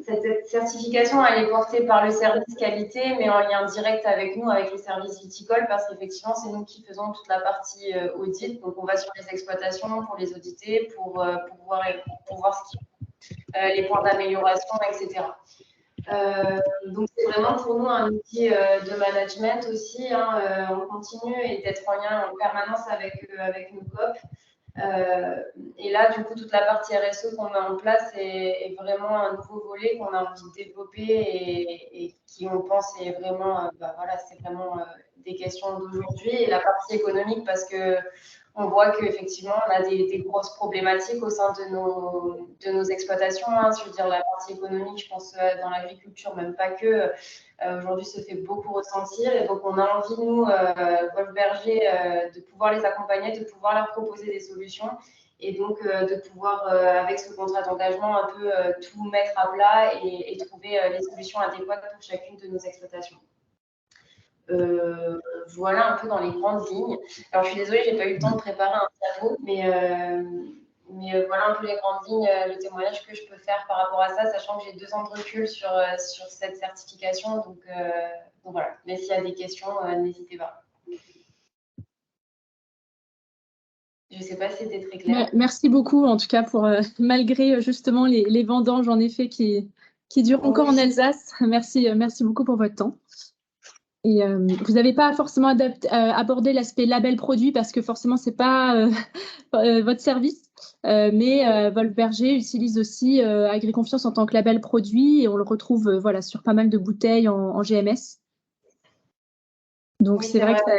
E: Cette certification, elle est portée par le service qualité, mais en lien direct avec nous, avec les services viticoles, parce qu'effectivement, c'est nous qui faisons toute la partie audit. Donc, on va sur les exploitations pour les auditer, pour voir les points d'amélioration, etc. Donc, c'est vraiment pour nous un outil de management aussi. On continue et d'être en lien en permanence avec nos COP. Et là, du coup, toute la partie RSE qu'on met en place est vraiment un nouveau volet qu'on a envie de développer et qui, on pense, est vraiment, c'est vraiment des questions d'aujourd'hui. Et la partie économique, parce que on voit qu'effectivement, on a des grosses problématiques au sein de nos exploitations. Je veux dire, la partie économique, je pense, dans l'agriculture, même pas que, aujourd'hui se fait beaucoup ressentir. Et donc, on a envie, nous, Wolf Berger, de pouvoir les accompagner, de pouvoir leur proposer des solutions et donc de pouvoir, avec ce contrat d'engagement, un peu tout mettre à plat et trouver les solutions adéquates pour chacune de nos exploitations. Voilà un peu dans les grandes lignes. Alors, je suis désolée, je n'ai pas eu le temps de préparer un tableau, mais voilà un peu les grandes lignes, le témoignage que je peux faire par rapport à ça, sachant que j'ai 2 ans de recul sur cette certification. Donc voilà, mais s'il y a des questions, n'hésitez pas. Je ne sais pas si c'était très clair.
A: Merci beaucoup, en tout cas, pour malgré justement les vendanges, en effet, qui durent encore en Alsace. Merci beaucoup pour votre temps. Et vous n'avez pas forcément abordé l'aspect label produit parce que forcément, ce n'est pas votre service. mais Volberger utilise aussi Agriconfiance en tant que label produit et on le retrouve voilà, sur pas mal de bouteilles en GMS. Donc, oui, c'est vrai que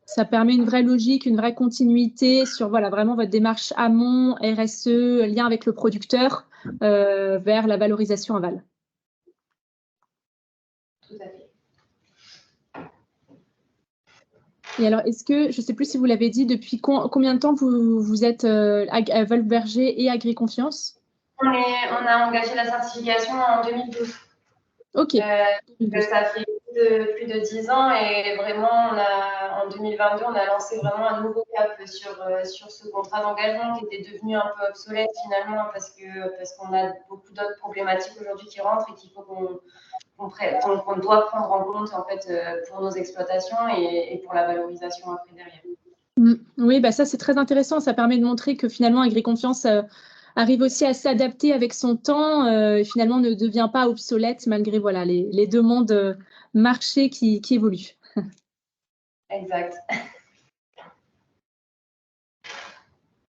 A: ça permet une vraie logique, une vraie continuité sur voilà, vraiment votre démarche amont, RSE, lien avec le producteur vers la valorisation aval.
E: Tout à fait.
A: Et alors, est-ce que, je ne sais plus si vous l'avez dit, depuis combien de temps vous êtes à Volberger et Agriconfiance?
E: On a engagé la certification en 2012.
A: Ok.
E: Ça fait plus de 10 ans et vraiment, en 2022, on a lancé vraiment un nouveau cap sur ce contrat d'engagement qui était devenu un peu obsolète finalement parce qu'on a beaucoup d'autres problématiques aujourd'hui qui rentrent et qu'il faut qu'on doit prendre en compte en fait pour nos exploitations et pour la valorisation après derrière.
A: Oui, bah ça c'est très intéressant. Ça permet de montrer que finalement Agriconfiance arrive aussi à s'adapter avec son temps et finalement ne devient pas obsolète malgré voilà, les demandes marché qui évoluent.
E: Exact.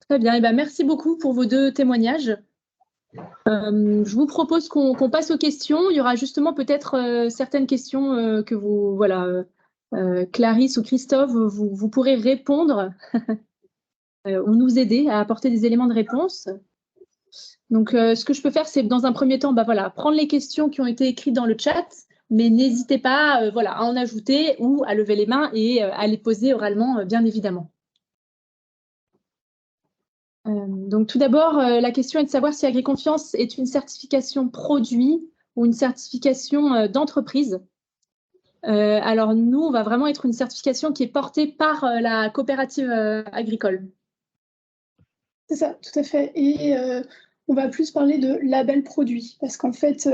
A: Très bien. Et ben, merci beaucoup pour vos deux témoignages. Je vous propose qu'on passe aux questions. Il y aura justement peut-être certaines questions que vous, voilà, Clarisse ou Christophe, vous pourrez répondre ou nous aider à apporter des éléments de réponse. Donc, ce que je peux faire, c'est dans un premier temps, bah, voilà, prendre les questions qui ont été écrites dans le chat, mais n'hésitez pas voilà, à en ajouter ou à lever les mains et à les poser oralement, bien évidemment. Donc, tout d'abord, la question est de savoir si Agriconfiance est une certification produit ou une certification d'entreprise. Alors, nous, on va vraiment être une certification qui est portée par la coopérative agricole.
B: C'est ça, tout à fait. Et on va plus parler de label produit, parce qu'en fait,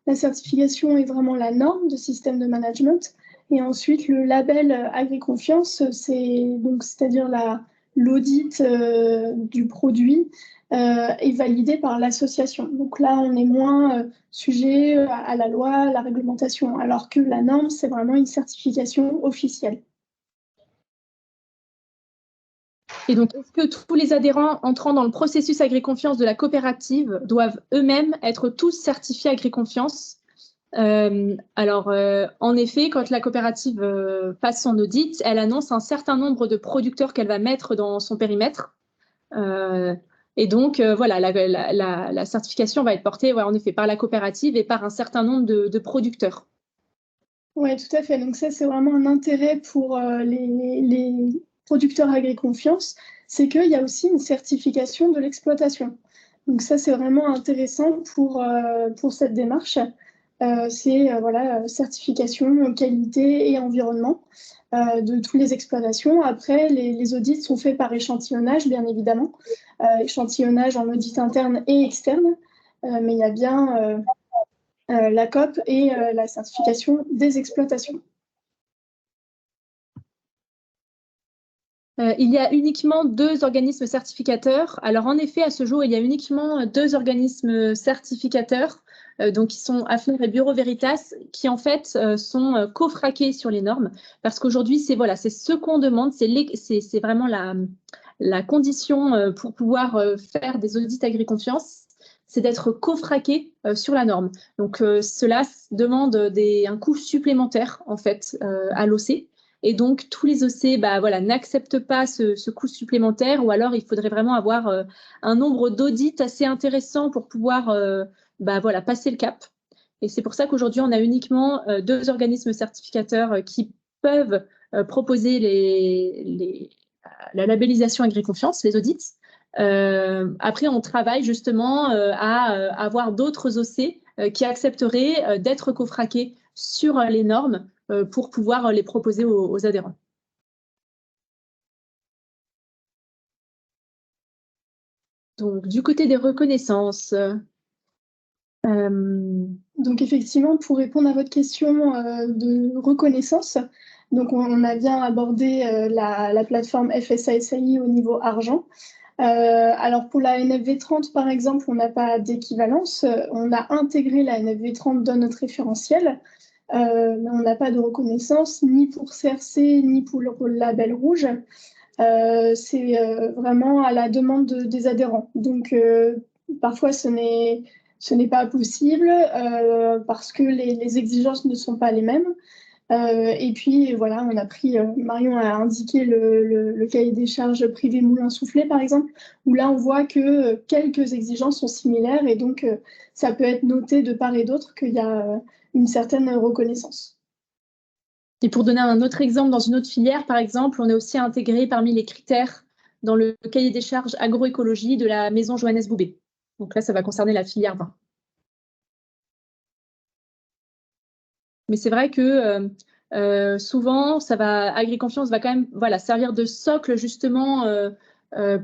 B: la certification est vraiment la norme de système de management. Et ensuite, le label Agriconfiance, c'est-à-dire l'audit du produit est validé par l'association. Donc là, on est moins sujet à la loi, à la réglementation, alors que la norme, c'est vraiment une certification officielle.
A: Et donc, est-ce que tous les adhérents entrant dans le processus Agriconfiance de la coopérative doivent eux-mêmes être tous certifiés Agriconfiance? Alors, en effet, quand la coopérative passe son audit, elle annonce un certain nombre de producteurs qu'elle va mettre dans son périmètre. Et donc, voilà, la certification va être portée, ouais, en effet, par la coopérative et par un certain nombre de producteurs.
B: Oui, tout à fait. Donc ça, c'est vraiment un intérêt pour les producteurs Agriconfiance, c'est qu'il y a aussi une certification de l'exploitation. Donc ça, c'est vraiment intéressant pour cette démarche. C'est voilà, certification qualité et environnement de toutes les exploitations. Après, les audits sont faits par échantillonnage, bien évidemment. Échantillonnage en audit interne et externe. Mais il y a bien la COP et la certification des exploitations.
A: Il y a uniquement 2 organismes certificateurs. Alors, en effet, à ce jour, il y a uniquement 2 organismes certificateurs, donc qui sont AFNOR et Bureau Veritas, qui en fait sont cofraqués sur les normes, parce qu'aujourd'hui, c'est voilà, ce qu'on demande, c'est vraiment la condition pour pouvoir faire des audits Agriconfiance, c'est d'être cofraqué sur la norme. Donc, cela demande un coût supplémentaire en fait à l'OC. Et donc, tous les OC bah, voilà, n'acceptent pas ce coût supplémentaire, ou alors il faudrait vraiment avoir un nombre d'audits assez intéressant pour pouvoir bah, voilà, passer le cap. Et c'est pour ça qu'aujourd'hui, on a uniquement 2 organismes certificateurs qui peuvent proposer la labellisation Agriconfiance, les audits. Après, on travaille justement à avoir d'autres OC qui accepteraient d'être cofraqués sur les normes pour pouvoir les proposer aux adhérents. Donc, du côté des reconnaissances.
B: Donc, effectivement, pour répondre à votre question de reconnaissance, donc on a bien abordé la plateforme FSA-SAI au niveau argent. Alors, pour la NFV30, par exemple, on n'a pas d'équivalence. On a intégré la NFV30 dans notre référentiel. Mais on n'a pas de reconnaissance ni pour CRC ni pour le label rouge. C'est vraiment à la demande des adhérents. Donc, parfois, ce n'est pas possible parce que les exigences ne sont pas les mêmes. Et puis, voilà, on a pris, Marion a indiqué le cahier des charges privé Moulin Soufflé, par exemple, où là, on voit que quelques exigences sont similaires et donc, ça peut être noté de part et d'autre qu'il y a une certaine reconnaissance.
A: Et pour donner un autre exemple, dans une autre filière, par exemple, on est aussi intégré parmi les critères dans le cahier des charges agroécologie de la maison Johannes Boubé. Donc là, ça va concerner la filière vin. Mais c'est vrai que souvent, AgriConfiance va quand même servir de socle justement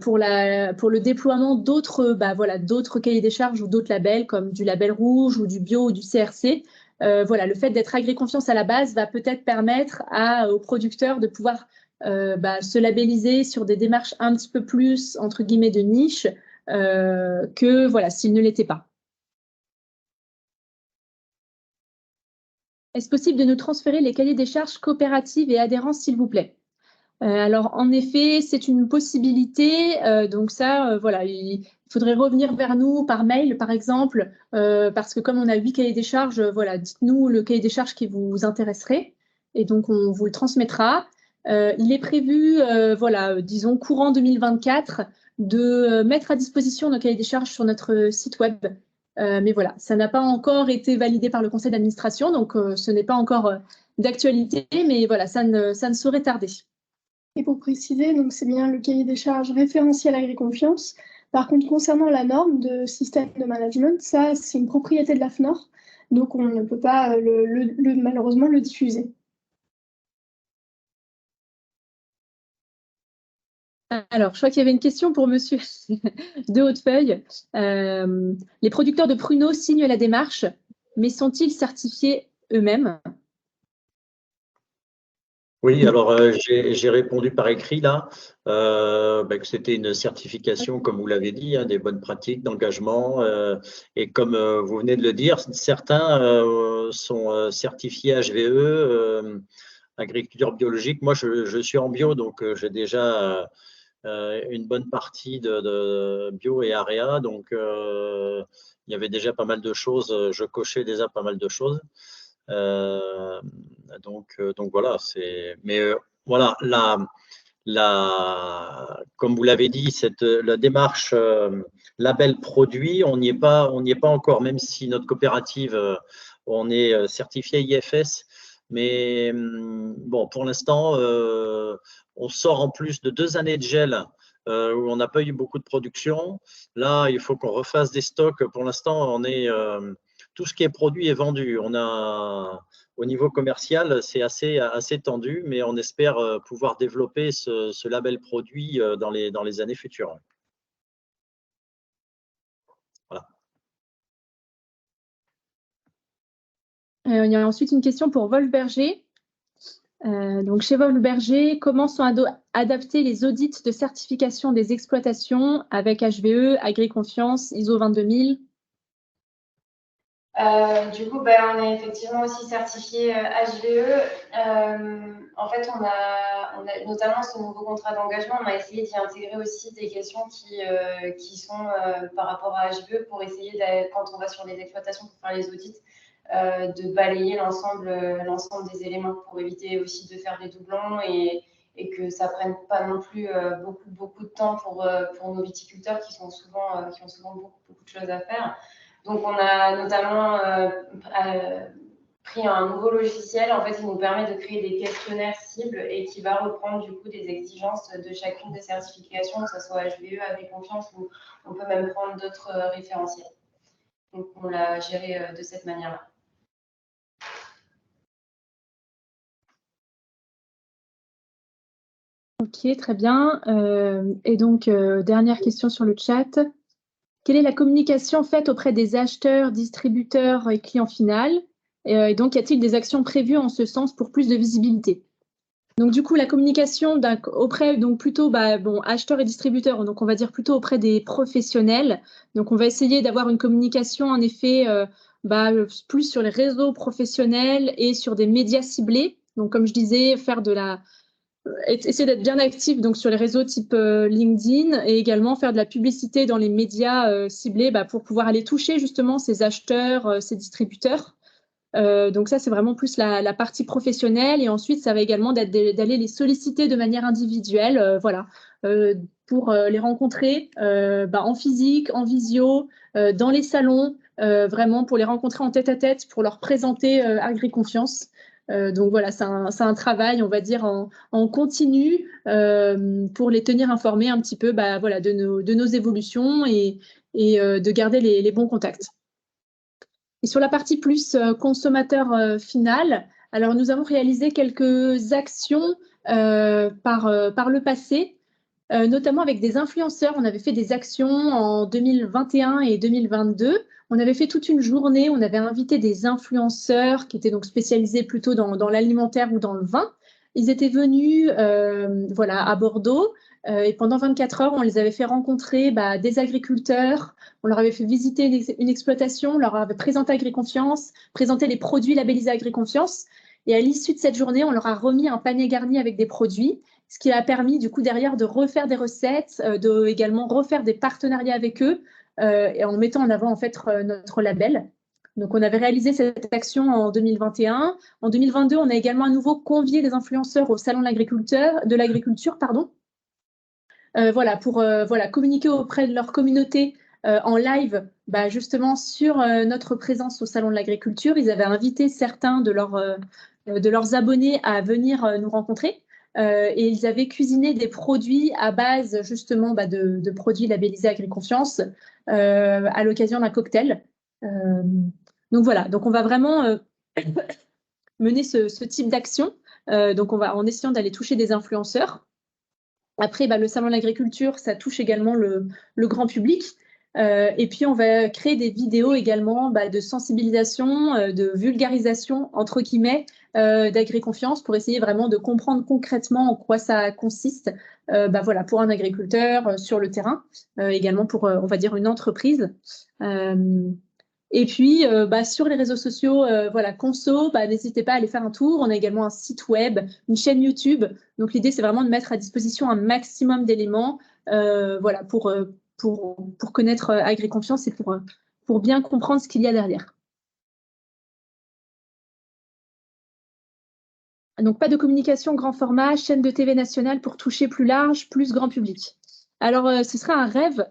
A: pour le déploiement d'autres cahiers des charges ou d'autres labels comme du label rouge ou du bio ou du CRC. Le fait d'être AgriConfiance à la base va peut-être permettre aux producteurs de pouvoir se labelliser sur des démarches un petit peu plus, entre guillemets, de niche que s'ils ne l'étaient pas. Est-ce possible de nous transférer les cahiers des charges coopératives et adhérents, s'il vous plaît? Alors, en effet, c'est une possibilité. Donc ça, il faudrait revenir vers nous par mail, par exemple, parce que comme on a 8 cahiers des charges, dites-nous le cahier des charges qui vous intéresserait. Et donc, on vous le transmettra. Il est prévu, disons, courant 2024, de mettre à disposition nos cahiers des charges sur notre site web. Mais voilà, ça n'a pas encore été validé par le conseil d'administration, donc ce n'est pas encore d'actualité, mais voilà, ça ne saurait tarder.
B: Et pour préciser, donc c'est bien le cahier des charges référentiel AgriConfiance. Par contre, concernant la norme de système de management, ça, c'est une propriété de l'AFNOR, donc on ne peut pas malheureusement le diffuser.
A: Alors, je crois qu'il y avait une question pour monsieur de Hautefeuille. Les producteurs de pruneaux signent la démarche, mais sont-ils certifiés eux-mêmes?
D: Oui, alors j'ai répondu par écrit là que c'était une certification, comme vous l'avez dit, des bonnes pratiques d'engagement. Et comme vous venez de le dire, certains sont certifiés HVE, agriculture biologique. Moi, je suis en bio, donc j'ai déjà une bonne partie de bio et area. Donc, il y avait déjà pas mal de choses. Je cochais déjà pas mal de choses. Donc voilà, voilà, comme vous l'avez dit, la démarche label produit, on n'y est pas encore, même si notre coopérative, on est certifié IFS. Mais bon, pour l'instant, on sort en plus de 2 années de gel où on n'a pas eu beaucoup de production. Là, il faut qu'on refasse des stocks. Pour l'instant, tout ce qui est produit est vendu. Au niveau commercial, c'est assez tendu, mais on espère pouvoir développer ce label produit dans les années futures. Voilà.
A: Il y a ensuite une question pour Wolf Berger. Donc, chez Wolf Berger, comment sont adaptés les audits de certification des exploitations avec HVE, AgriConfiance, ISO 22000?
E: Du coup, on est effectivement aussi certifié HVE. En fait, on a notamment ce nouveau contrat d'engagement, on a essayé d'y intégrer aussi des questions qui sont par rapport à HVE pour essayer, quand on va sur les exploitations pour faire les audits, de balayer l'ensemble des éléments pour éviter aussi de faire des doublons et que ça prenne pas non plus beaucoup de temps pour nos viticulteurs qui ont souvent beaucoup de choses à faire. Donc, on a notamment pris un nouveau logiciel, en fait, qui nous permet de créer des questionnaires cibles et qui va reprendre du coup des exigences de chacune des certifications, que ce soit HVE, AgriConfiance ou on peut même prendre d'autres référentiels. Donc, on l'a géré de cette manière-là.
A: Ok, très bien. Et donc, dernière question sur le chat. Quelle est la communication faite auprès des acheteurs, distributeurs et clients finaux? Et donc, y a-t-il des actions prévues en ce sens pour plus de visibilité? Donc, du coup, la communication auprès, donc plutôt, acheteurs et distributeurs, donc on va dire plutôt auprès des professionnels. Donc, on va essayer d'avoir une communication, en effet, plus sur les réseaux professionnels et sur des médias ciblés. Donc, comme je disais, faire essayer d'être bien actif donc, sur les réseaux type LinkedIn et également faire de la publicité dans les médias ciblés pour pouvoir aller toucher justement ces acheteurs, ces distributeurs. Donc ça, c'est vraiment plus la partie professionnelle. Et ensuite, ça va également d'aller les solliciter de manière individuelle, pour les rencontrer en physique, en visio, dans les salons, vraiment pour les rencontrer en tête-à-tête, pour leur présenter AgriConfiance. Donc voilà, c'est un travail, on va dire, en continu pour les tenir informés un petit peu de nos évolutions et de garder les bons contacts. Et sur la partie plus consommateur final, alors nous avons réalisé quelques actions par le passé, notamment avec des influenceurs. On avait fait des actions en 2021 et 2022. On avait fait toute une journée, on avait invité des influenceurs qui étaient donc spécialisés plutôt dans l'alimentaire ou dans le vin. Ils étaient venus à Bordeaux et pendant 24 heures, on les avait fait rencontrer des agriculteurs. On leur avait fait visiter une exploitation, on leur avait présenté AgriConfiance, présenté les produits labellisés AgriConfiance. Et à l'issue de cette journée, on leur a remis un panier garni avec des produits, ce qui a permis du coup derrière de refaire des recettes, de également refaire des partenariats avec eux et en mettant en avant en fait notre label. Donc on avait réalisé cette action en 2021. En 2022, on a également à nouveau convié des influenceurs au Salon de l'agriculture, pour communiquer auprès de leur communauté en live, justement sur notre présence au Salon de l'agriculture. Ils avaient invité certains de leurs abonnés à venir nous rencontrer et ils avaient cuisiné des produits à base justement de produits labellisés AgriConfiance à l'occasion d'un cocktail. Donc voilà, donc on va vraiment mener ce type d'action. Donc on va en essayant d'aller toucher des influenceurs. Après, le Salon de l'agriculture, ça touche également le grand public. Et puis, on va créer des vidéos également de sensibilisation, de vulgarisation, entre guillemets, d'AgriConfiance pour essayer vraiment de comprendre concrètement en quoi ça consiste pour un agriculteur sur le terrain, également pour, on va dire, une entreprise. Et puis, sur les réseaux sociaux, Conso, n'hésitez pas à aller faire un tour. On a également un site web, une chaîne YouTube. Donc, l'idée, c'est vraiment de mettre à disposition un maximum d'éléments pour connaître AgriConfiance et pour bien comprendre ce qu'il y a derrière. Donc, pas de communication grand format, chaîne de TV nationale pour toucher plus large, plus grand public. Alors, ce serait un rêve.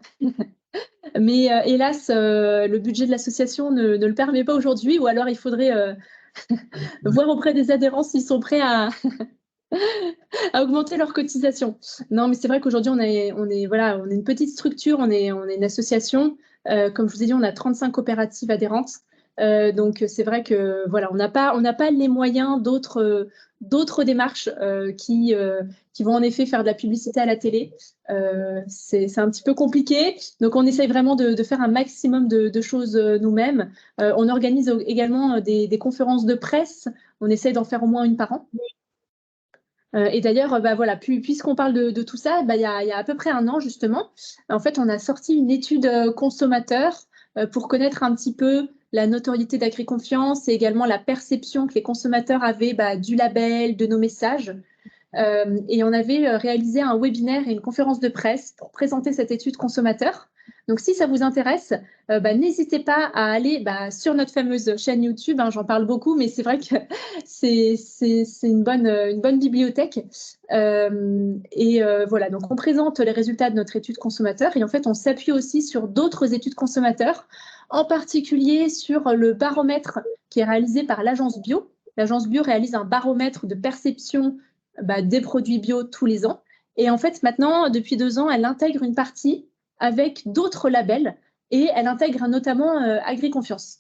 A: Mais hélas, le budget de l'association ne le permet pas aujourd'hui, ou alors il faudrait voir auprès des adhérents s'ils sont prêts à augmenter leur cotisation. Non, mais c'est vrai qu'aujourd'hui, on est une petite structure, on est une association. Comme je vous ai dit, on a 35 coopératives adhérentes. Donc, c'est vrai que on n'a pas les moyens d'autres démarches qui vont en effet faire de la publicité à la télé. C'est un petit peu compliqué. Donc, on essaye vraiment de faire un maximum de choses nous-mêmes. On organise également des conférences de presse. On essaye d'en faire au moins une par an. Et d'ailleurs, puisqu'on parle de tout ça, il y a à peu près un an, justement, en fait, on a sorti une étude consommateur pour connaître un petit peu la notoriété d'AgriConfiance et également la perception que les consommateurs avaient du label, de nos messages. Et on avait réalisé un webinaire et une conférence de presse pour présenter cette étude consommateur. Donc, si ça vous intéresse, n'hésitez pas à aller sur notre fameuse chaîne YouTube. J'en parle beaucoup, mais c'est vrai que c'est une bonne bibliothèque. Donc on présente les résultats de notre étude consommateur et en fait, on s'appuie aussi sur d'autres études consommateurs, en particulier sur le baromètre qui est réalisé par l'Agence Bio. L'Agence Bio réalise un baromètre de perception des produits bio tous les ans. Et en fait, maintenant, depuis 2 ans, elle intègre une partie avec d'autres labels et elle intègre notamment AgriConfiance.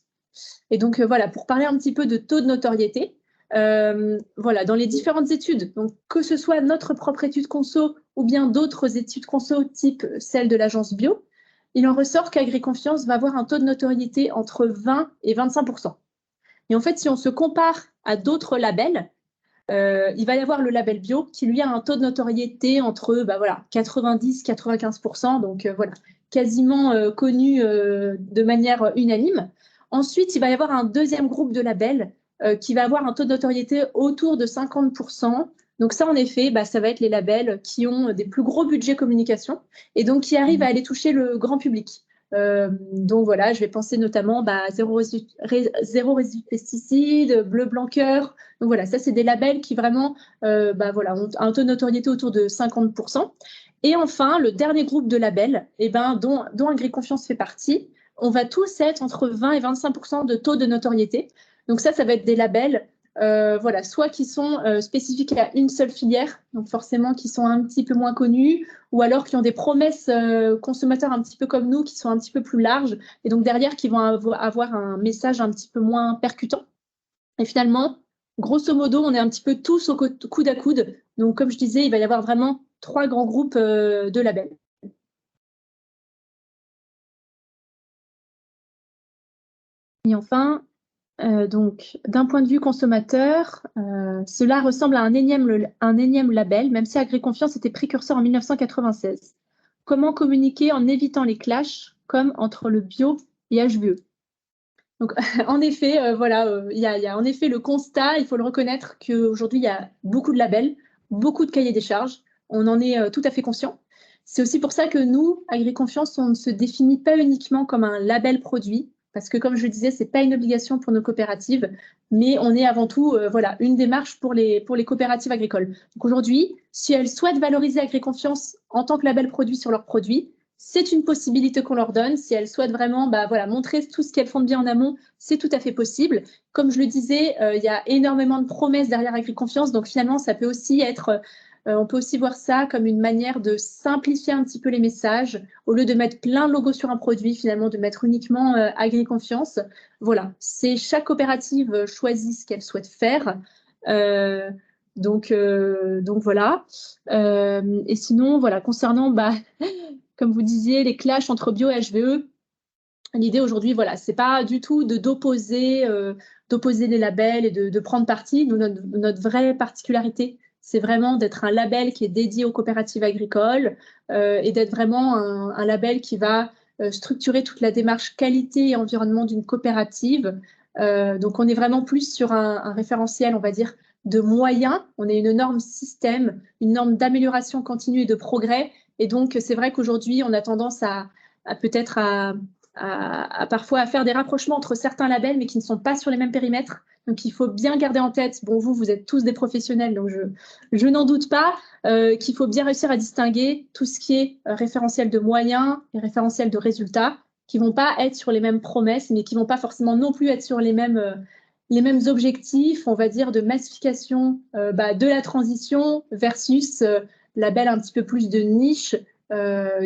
A: Et donc, pour parler un petit peu de taux de notoriété, dans les différentes études, donc que ce soit notre propre étude conso ou bien d'autres études conso type celle de l'Agence Bio, il en ressort qu'AgriConfiance va avoir un taux de notoriété entre 20 et 25%. Et en fait, si on se compare à d'autres labels, il va y avoir le label bio qui lui a un taux de notoriété entre 90-95%, donc quasiment connu de manière unanime. Ensuite, il va y avoir un deuxième groupe de labels qui va avoir un taux de notoriété autour de 50%, Donc ça, en effet, ça va être les labels qui ont des plus gros budgets communication et donc qui arrivent à aller toucher le grand public. Donc voilà, je vais penser notamment zéro résidu de pesticides, bleu blanc cœur. Donc voilà, ça c'est des labels qui vraiment voilà, ont un taux de notoriété autour de 50%. Et enfin, le dernier groupe de labels, dont AgriConfiance fait partie, on va tous être entre 20 et 25% de taux de notoriété. Donc ça va être des labels voilà, soit qui sont spécifiques à une seule filière, donc forcément qui sont un petit peu moins connus, ou alors qui ont des promesses consommateurs un petit peu comme nous, qui sont un petit peu plus larges, et donc derrière qui vont avoir un message un petit peu moins percutant. Et finalement, grosso modo, on est un petit peu tous au coude à coude. Donc comme je disais, il va y avoir vraiment 3 grands groupes de labels. Et enfin, donc, d'un point de vue consommateur, cela ressemble à un énième label, même si AgriConfiance était précurseur en 1996. Comment communiquer en évitant les clashs, comme entre le bio et HVE? Donc, en effet, voilà, il y a en effet le constat, il faut le reconnaître, qu'aujourd'hui, il y a beaucoup de labels, beaucoup de cahiers des charges. On en est tout à fait conscient. C'est aussi pour ça que nous, AgriConfiance, on ne se définit pas uniquement comme un label produit, parce que comme je le disais, ce n'est pas une obligation pour nos coopératives, mais on est avant tout voilà, une démarche pour les coopératives agricoles. Donc aujourd'hui, si elles souhaitent valoriser AgriConfiance en tant que label produit sur leurs produits, c'est une possibilité qu'on leur donne. Si elles souhaitent vraiment voilà, montrer tout ce qu'elles font de bien en amont, c'est tout à fait possible. Comme je le disais, il y a énormément de promesses derrière AgriConfiance, donc finalement, ça peut aussi être... on peut aussi voir ça comme une manière de simplifier un petit peu les messages. Au lieu de mettre plein de logos sur un produit, finalement, de mettre uniquement AgriConfiance. Voilà, c'est chaque coopérative choisit ce qu'elle souhaite faire. Donc voilà. Et sinon, voilà, concernant, comme vous disiez, les clashs entre bio et HVE, l'idée aujourd'hui, voilà, c'est pas du tout d'opposer les labels et de prendre parti. Nous, notre vraie particularité, c'est vraiment d'être un label qui est dédié aux coopératives agricoles et d'être vraiment un label qui va structurer toute la démarche qualité et environnement d'une coopérative. Donc, on est vraiment plus sur un référentiel, on va dire, de moyens. On est une norme système, une norme d'amélioration continue et de progrès. Et donc, c'est vrai qu'aujourd'hui, on a tendance à peut-être parfois à faire des rapprochements entre certains labels, mais qui ne sont pas sur les mêmes périmètres. Donc, il faut bien garder en tête, bon, vous êtes tous des professionnels, donc je n'en doute pas, qu'il faut bien réussir à distinguer tout ce qui est référentiel de moyens et référentiel de résultats, qui ne vont pas être sur les mêmes promesses, mais qui ne vont pas forcément non plus être sur les mêmes objectifs, on va dire, de massification de la transition versus label un petit peu plus de niche,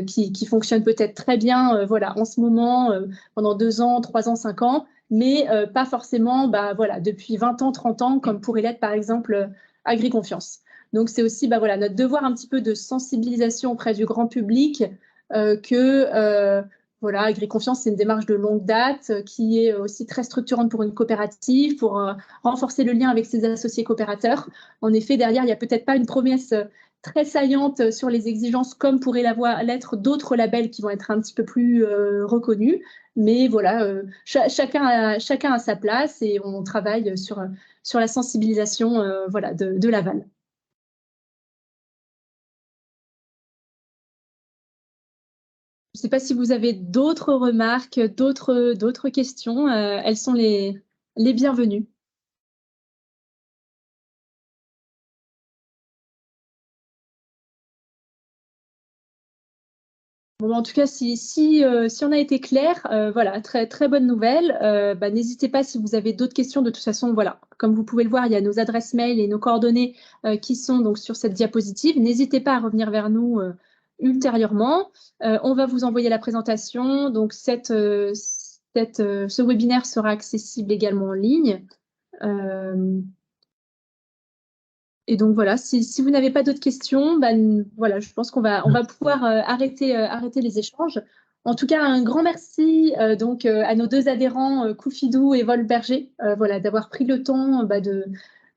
A: qui fonctionne peut-être très bien voilà, en ce moment, pendant 2 ans, 3 ans, 5 ans, mais pas forcément voilà, depuis 20 ans, 30 ans, comme pourrait l'être par exemple AgriConfiance. Donc c'est aussi voilà, notre devoir un petit peu de sensibilisation auprès du grand public voilà, AgriConfiance, c'est une démarche de longue date qui est aussi très structurante pour une coopérative, pour renforcer le lien avec ses associés coopérateurs. En effet, derrière, il n'y a peut-être pas une promesse très saillante sur les exigences comme pourraient l'être d'autres labels qui vont être un petit peu plus reconnus. Mais voilà, chacun a sa place et on travaille sur la sensibilisation voilà, de l'aval. Je ne sais pas si vous avez d'autres remarques, d'autres questions. Elles sont les bienvenues. Bon, en tout cas, si on a été clair, voilà, très, très bonne nouvelle. N'hésitez pas si vous avez d'autres questions. De toute façon, voilà, comme vous pouvez le voir, il y a nos adresses mail et nos coordonnées qui sont donc sur cette diapositive. N'hésitez pas à revenir vers nous ultérieurement. On va vous envoyer la présentation. Donc, ce webinaire sera accessible également en ligne. Et donc voilà, si vous n'avez pas d'autres questions, voilà, je pense qu'on va pouvoir arrêter les échanges. En tout cas, un grand merci donc à nos 2 adhérents, Koufidou et Volberger, voilà, d'avoir pris le temps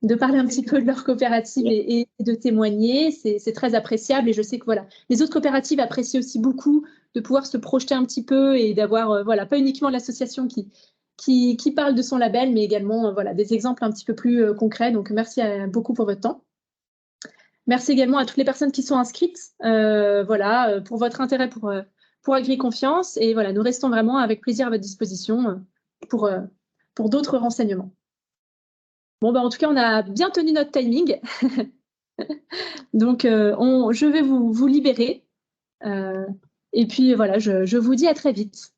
A: de parler un petit peu de leur coopérative et de témoigner. C'est très appréciable et je sais que voilà, les autres coopératives apprécient aussi beaucoup de pouvoir se projeter un petit peu et d'avoir voilà, pas uniquement l'association qui parle de son label, mais également voilà, des exemples un petit peu plus concrets. Donc, merci beaucoup pour votre temps. Merci également à toutes les personnes qui sont inscrites voilà, pour votre intérêt pour AgriConfiance. Et voilà, nous restons vraiment avec plaisir à votre disposition pour d'autres renseignements. Bon, en tout cas, on a bien tenu notre timing. Donc, je vais vous libérer. Et puis, voilà, je vous dis à très vite.